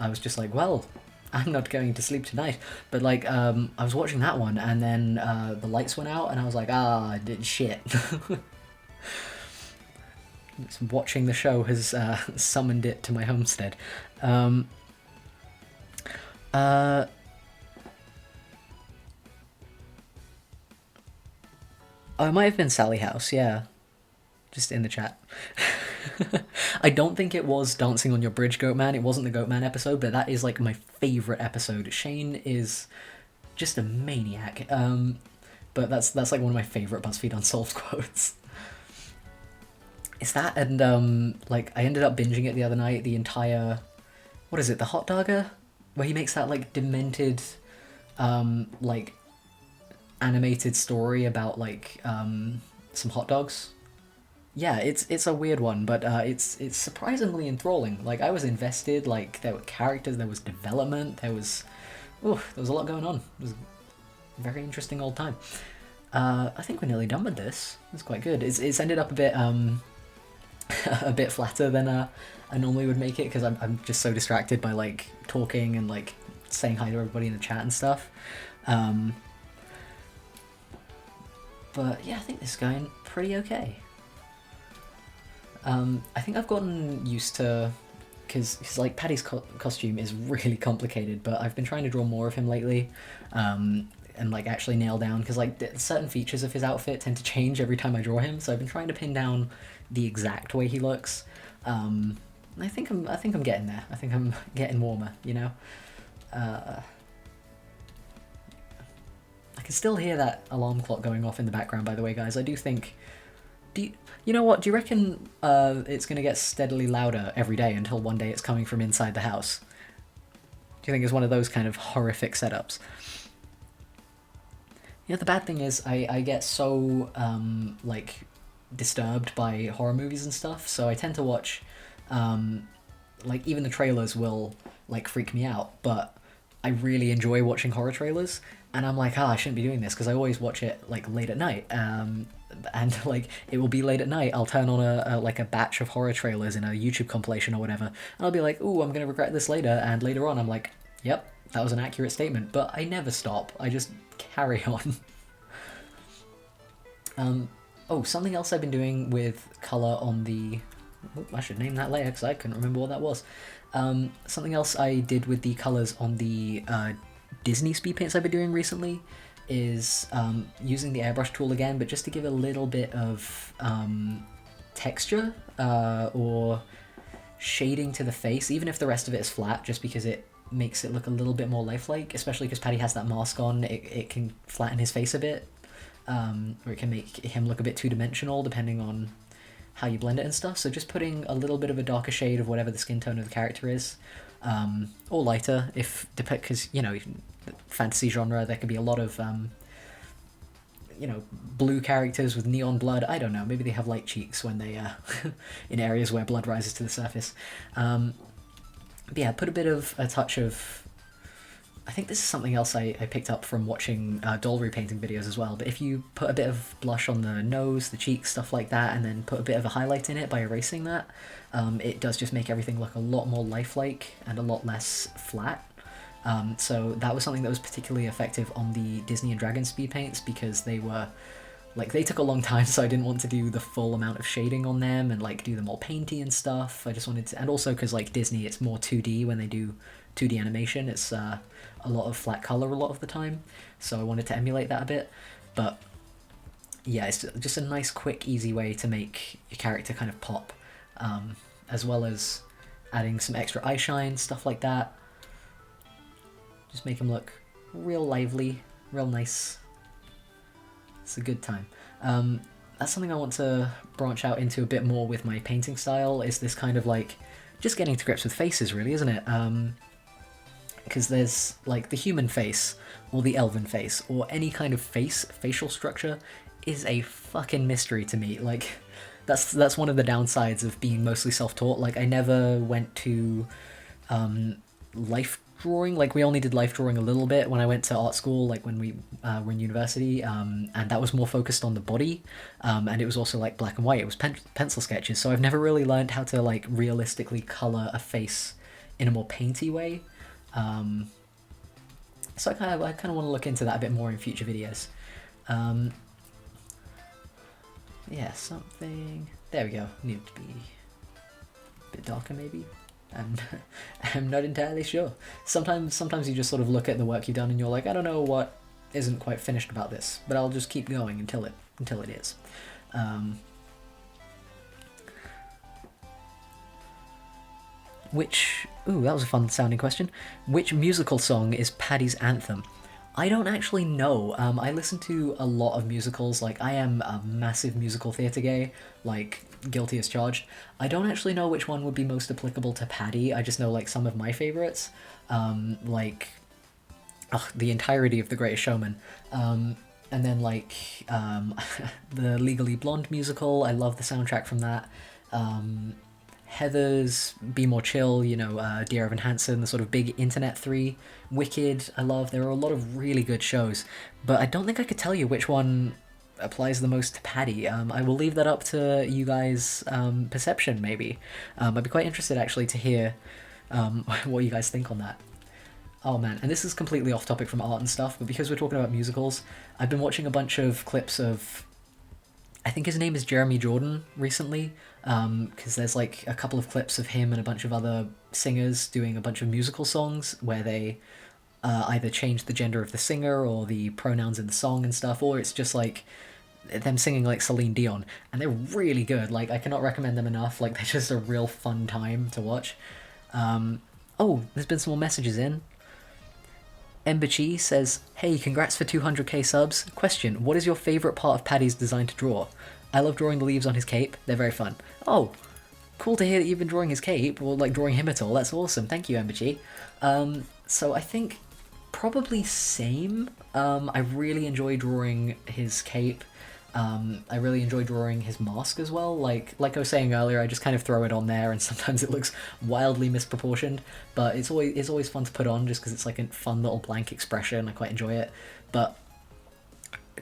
I was just like, well, I'm not going to sleep tonight. But like I was watching that one, and then the lights went out, and I was like, shit. Watching the show has summoned it to my homestead. Oh, it might have been Sally House, yeah. Just in the chat. I don't think it was Dancing on Your Bridge, Goatman. It wasn't the Goatman episode, but that is like my favorite episode. Shane is just a maniac. But that's like one of my favorite BuzzFeed Unsolved quotes. Is that, and like I ended up binging it the other night, the entire, what is it, the hot dogger? Where he makes that like demented like animated story about like some hot dogs. Yeah, it's a weird one, but it's surprisingly enthralling. Like I was invested. Like there were characters, there was development, there was a lot going on. It was a very interesting old time. I think we're nearly done with this. It's quite good. It's ended up a bit a bit flatter than I normally would make it, because I'm just so distracted by like talking and like saying hi to everybody in the chat and stuff. But yeah, I think this is going pretty okay. I think I've gotten used to, because like Paddy's costume is really complicated, but I've been trying to draw more of him lately, and like actually nail down, because like certain features of his outfit tend to change every time I draw him, so I've been trying to pin down the exact way he looks. I think I'm getting there. I think I'm getting warmer, you know. I can still hear that alarm clock going off in the background, by the way, guys. I do think. You know what? Do you reckon it's going to get steadily louder every day until one day it's coming from inside the house? Do you think it's one of those kind of horrific setups? You know, the bad thing is I get so like disturbed by horror movies and stuff, so I tend to watch like even the trailers will like freak me out, but I really enjoy watching horror trailers, and I'm like, I shouldn't be doing this, because I always watch it like late at night, and like it will be late at night, I'll turn on a like a batch of horror trailers in a YouTube compilation or whatever, and I'll be like, ooh, I'm gonna regret this later, and later on I'm like, yep, that was an accurate statement, but I never stop, I just carry on. Something else I've been doing with colour on the... I should name that layer, because I couldn't remember what that was. Something else I did with the colours on the Disney speed paints I've been doing recently is using the airbrush tool again, but just to give a little bit of texture or shading to the face, even if the rest of it is flat, just because it makes it look a little bit more lifelike, especially because Paddy has that mask on, it can flatten his face a bit, or it can make him look a bit two-dimensional depending on how you blend it and stuff. So just putting a little bit of a darker shade of whatever the skin tone of the character is, or lighter, because you know, fantasy genre, there could be a lot of you know, blue characters with neon blood. I don't know, maybe they have light cheeks when they in areas where blood rises to the surface. But yeah, put a touch of... I think this is something else I picked up from watching doll repainting videos as well, but if you put a bit of blush on the nose, the cheeks, stuff like that, and then put a bit of a highlight in it by erasing that, it does just make everything look a lot more lifelike and a lot less flat. So that was something that was particularly effective on the Disney and Dragon speed paints, because they were like they took a long time, so I didn't want to do the full amount of shading on them and like do them all painty and stuff. I just wanted to, and also because like Disney, it's more 2D when they do 2D animation. It's a lot of flat color a lot of the time, so I wanted to emulate that a bit. But yeah, it's just a nice, quick, easy way to make your character kind of pop, as well as adding some extra eye shine, stuff like that. Just make them look real lively, real nice. It's a good time. That's something I want to branch out into a bit more with my painting style, is this kind of like just getting to grips with faces, really, isn't it? Because there's like the human face or the elven face or any kind of facial structure is a fucking mystery to me. Like that's one of the downsides of being mostly self-taught. Like I never went to life drawing. Like we only did life drawing a little bit when I went to art school, like when we were in university, and that was more focused on the body, and it was also like black and white. It was pencil sketches, so I've never really learned how to like realistically color a face in a more painty way. So I kind of want to look into that a bit more in future videos. Yeah, something. There we go. Need to be a bit darker, maybe. I'm not entirely sure. Sometimes you just sort of look at the work you've done and you're like, I don't know what isn't quite finished about this, but I'll just keep going until it is. Ooh, that was a fun sounding question. Which musical song is Paddy's anthem? I don't actually know. I listen to a lot of musicals. Like, I am a massive musical theatre gay, like, guilty as charged. I don't actually know which one would be most applicable to Paddy. I just know, like, some of my favourites. The entirety of The Greatest Showman. And then, like, the Legally Blonde musical. I love the soundtrack from that. Heather's, Be More Chill, Dear Evan Hansen, the sort of big internet three. Wicked, I love. There are a lot of really good shows, but I don't think I could tell you which one applies the most to Paddy. I will leave that up to you guys' perception, maybe. I'd be quite interested, actually, to hear what you guys think on that. Oh man, and this is completely off topic from art and stuff, but because we're talking about musicals, I've been watching a bunch of clips of, I think his name is Jeremy Jordan, recently, because there's like a couple of clips of him and a bunch of other singers doing a bunch of musical songs where they either change the gender of the singer or the pronouns in the song and stuff, or it's just like them singing like Celine Dion, and they're really good. Like, I cannot recommend them enough. Like, they're just a real fun time to watch. Oh, there's been some more messages in. Ember Chi says, hey, congrats for 200k subs. Question, what is your favourite part of Paddy's design to draw? I love drawing the leaves on his cape. They're very fun. Oh, cool to hear that you've been drawing his cape, or like drawing him at all. That's awesome. Thank you, Ember Chi. So I think probably same. I really enjoy drawing his cape. I really enjoy drawing his mask as well. Like I was saying earlier, I just kind of throw it on there, and sometimes it looks wildly misproportioned, but it's always fun to put on just because it's like a fun little blank expression. I quite enjoy it. But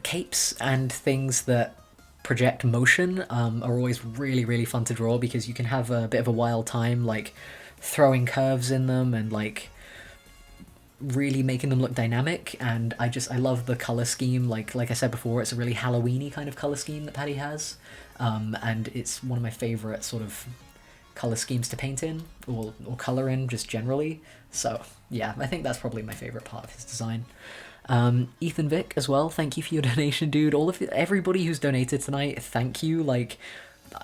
capes and things that project motion are always really, really fun to draw, because you can have a bit of a wild time, like throwing curves in them and like really making them look dynamic. And I love the color scheme. Like I said before, it's a really Halloween-y kind of color scheme that Paddy has, and it's one of my favorite sort of color schemes to paint in or color in just generally. So yeah, I think that's probably my favorite part of his design. Ethan Vick as well, thank you for your donation, dude. Everybody who's donated tonight, thank you. Like,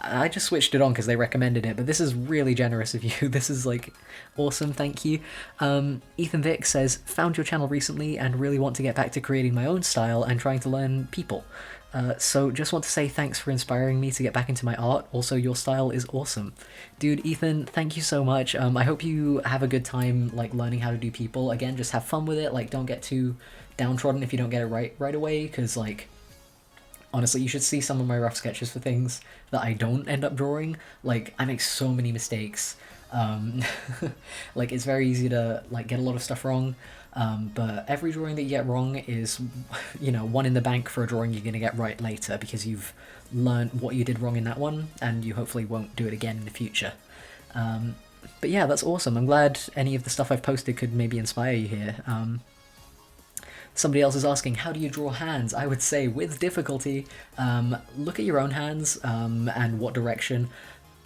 I just switched it on because they recommended it, but this is really generous of you. This is like awesome, thank you. Ethan Vick says, found your channel recently and really want to get back to creating my own style and trying to learn people. So just want to say thanks for inspiring me to get back into my art. Also, your style is awesome. Dude, Ethan, thank you so much. I hope you have a good time like learning how to do people. Again, just have fun with it. Like, don't get too downtrodden if you don't get it right away, because like, honestly, you should see some of my rough sketches for things that I don't end up drawing. Like, I make so many mistakes. Like, it's very easy to like get a lot of stuff wrong. But every drawing that you get wrong is, one in the bank for a drawing you're going to get right later, because you've learned what you did wrong in that one, and you hopefully won't do it again in the future. But yeah, that's awesome. I'm glad any of the stuff I've posted could maybe inspire you here. Somebody else is asking, how do you draw hands? I would say with difficulty, look at your own hands and what direction.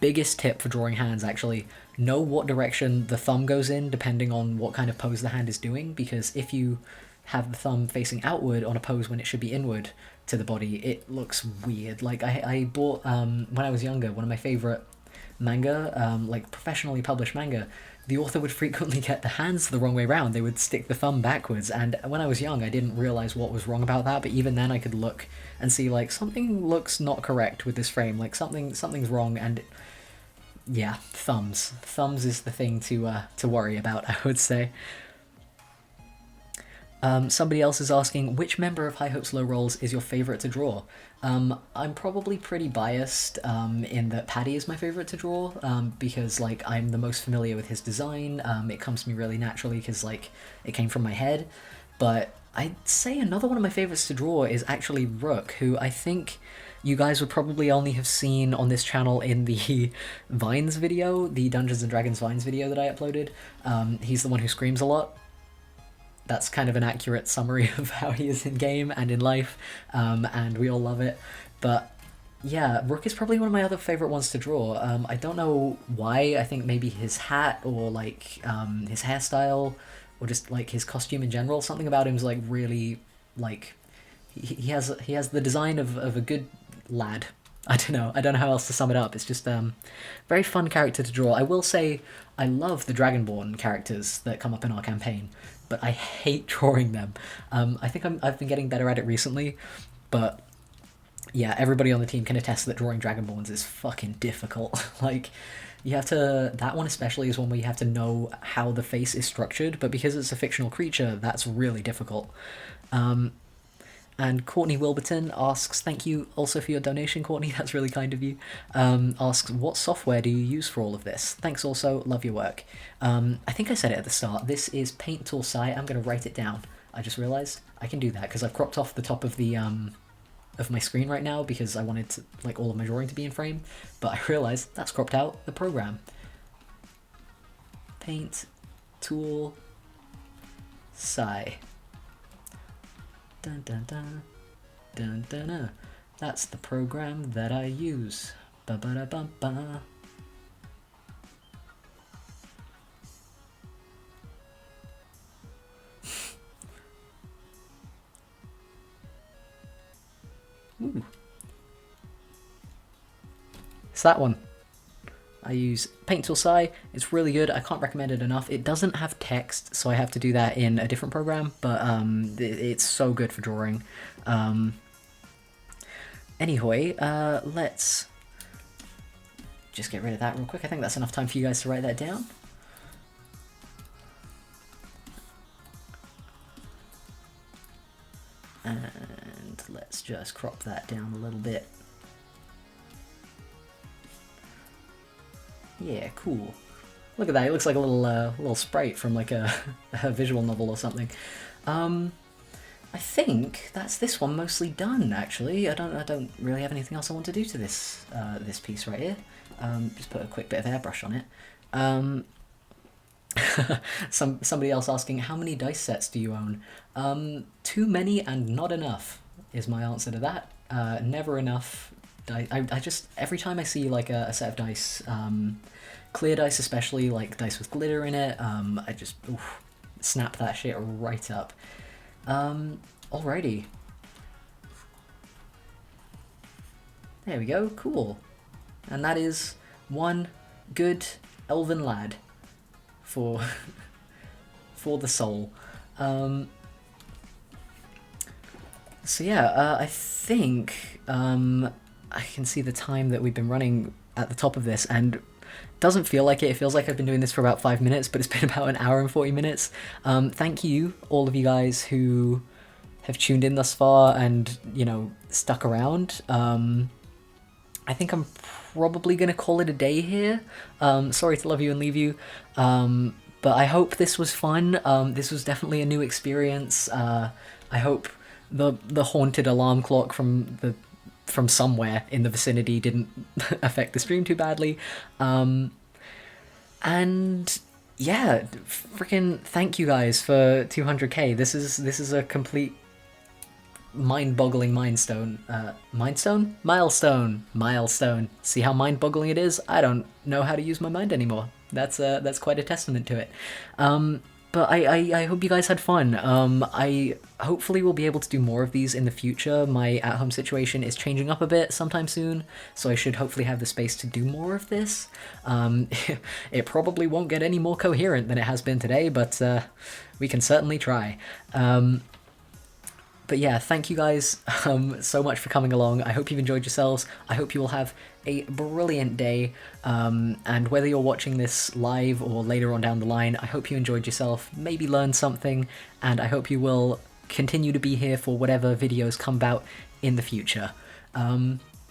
Biggest tip for drawing hands, actually, know what direction the thumb goes in depending on what kind of pose the hand is doing, because if you have the thumb facing outward on a pose when it should be inward to the body, it looks weird. Like I bought, when I was younger, one of my favorite manga, like professionally published manga, the author would frequently get the hands the wrong way around. They would stick the thumb backwards, and when I was young, I didn't realize what was wrong about that. But even then, I could look and see like something looks not correct with this frame. Like something's wrong, and yeah, thumbs is the thing to worry about, I would say. Somebody else is asking, which member of High Hopes Low Rolls is your favourite to draw? I'm probably pretty biased in that Paddy is my favourite to draw, because like I'm the most familiar with his design. It comes to me really naturally because like it came from my head. But I'd say another one of my favourites to draw is actually Rook, who I think you guys would probably only have seen on this channel in the Vines video, the Dungeons & Dragons Vines video that I uploaded. He's the one who screams a lot. That's kind of an accurate summary of how he is in game and in life, and we all love it. But yeah, Rook is probably one of my other favourite ones to draw. I don't know why. I think maybe his hat or like his hairstyle or just like his costume in general. Something about him's like really like he has the design of a good lad. I don't know how else to sum it up. It's just very fun character to draw. I will say I love the Dragonborn characters that come up in our campaign, but I hate drawing them. I think I've been getting better at it recently, but yeah, everybody on the team can attest that drawing Dragonborns is fucking difficult. Like, you have to, that one especially is one where you have to know how the face is structured, but because it's a fictional creature, that's really difficult. And Courtney Wilberton asks, thank you also for your donation, Courtney, that's really kind of you, asks, what software do you use for all of this? Thanks also, love your work. I think I said it at the start, this is Paint Tool Sci. I'm going to write it down. I just realised I can do that because I've cropped off the top of the of my screen right now because I wanted to, like, all of my drawing to be in frame, but I realised that's cropped out the program. Paint Tool Sci. Dun dun dun dun dun dun. That's the program that I use. Ba ba da bum ba. Ooh. It's that one. I use Paint Tool Sci. It's really good. I can't recommend it enough. It doesn't have text, so I have to do that in a different program, but it's so good for drawing. Anyway, let's just get rid of that real quick. I think that's enough time for you guys to write that down. And let's just crop that down a little bit. Yeah, cool. Look at that, it looks like a little sprite from like a visual novel or something. I think that's this one mostly done, actually. I don't really have anything else I want to do to this this piece right here. Just put a quick bit of airbrush on it. Somebody else asking, how many dice sets do you own? Too many and not enough is my answer to that. Never enough. I just, every time I see like a set of dice, clear dice especially, like dice with glitter in it, I just snap that shit right up. Alrighty. There we go, cool. And that is one good elven lad for for the soul. So yeah, I think I can see the time that we've been running at the top of this, and it doesn't feel like it. It feels like I've been doing this for about 5 minutes, but it's been about an hour and 40 minutes. Thank you, all of you guys who have tuned in thus far and, you know, stuck around. I think I'm probably going to call it a day here. Sorry to love you and leave you. But I hope this was fun. This was definitely a new experience. I hope the haunted alarm clock from somewhere in the vicinity didn't affect the stream too badly. And yeah, freaking thank you guys for 200k. This is a complete mind-boggling milestone. See how mind-boggling it is? I don't know how to use my mind anymore. That's quite a testament to it. But I hope you guys had fun. I hopefully will be able to do more of these in the future. My at-home situation is changing up a bit sometime soon, so I should hopefully have the space to do more of this. It probably won't get any more coherent than it has been today, but we can certainly try. But yeah, thank you guys so much for coming along. I hope you've enjoyed yourselves. I hope you will have a brilliant day. And whether you're watching this live or later on down the line, I hope you enjoyed yourself, maybe learned something, and I hope you will continue to be here for whatever videos come about in the future.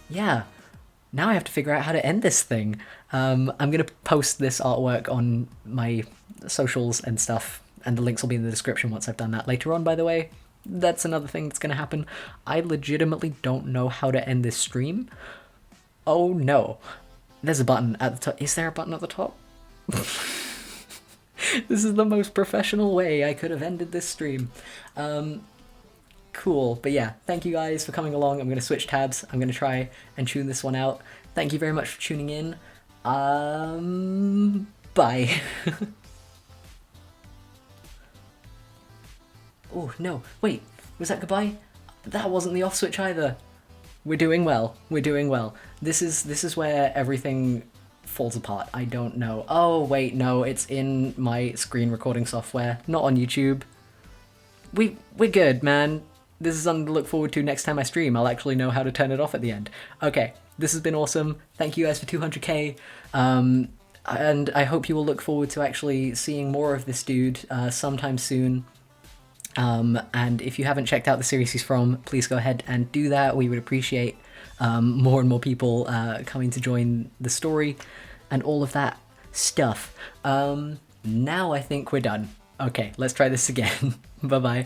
Yeah, now I have to figure out how to end this thing. I'm going to post this artwork on my socials and stuff, and the links will be in the description once I've done that later on, by the way. That's another thing that's going to happen. I legitimately don't know how to end this stream. Oh no. There's a button at the top. Is there a button at the top? This is the most professional way I could have ended this stream. Cool. But yeah, thank you guys for coming along. I'm going to switch tabs. I'm going to try and tune this one out. Thank you very much for tuning in. Bye. Oh, no. Wait, was that goodbye? That wasn't the off switch either. We're doing well. We're doing well. This is where everything falls apart. I don't know. Oh, wait, no. It's in my screen recording software, not on YouTube. We're good, man. This is something to look forward to next time I stream. I'll actually know how to turn it off at the end. Okay, this has been awesome. Thank you guys for 200k. And I hope you will look forward to actually seeing more of this dude sometime soon. And if you haven't checked out the series he's from, please go ahead and do that. We would appreciate more and more people coming to join the story and all of that stuff. Now I think we're done. Okay, let's try this again. Bye-bye.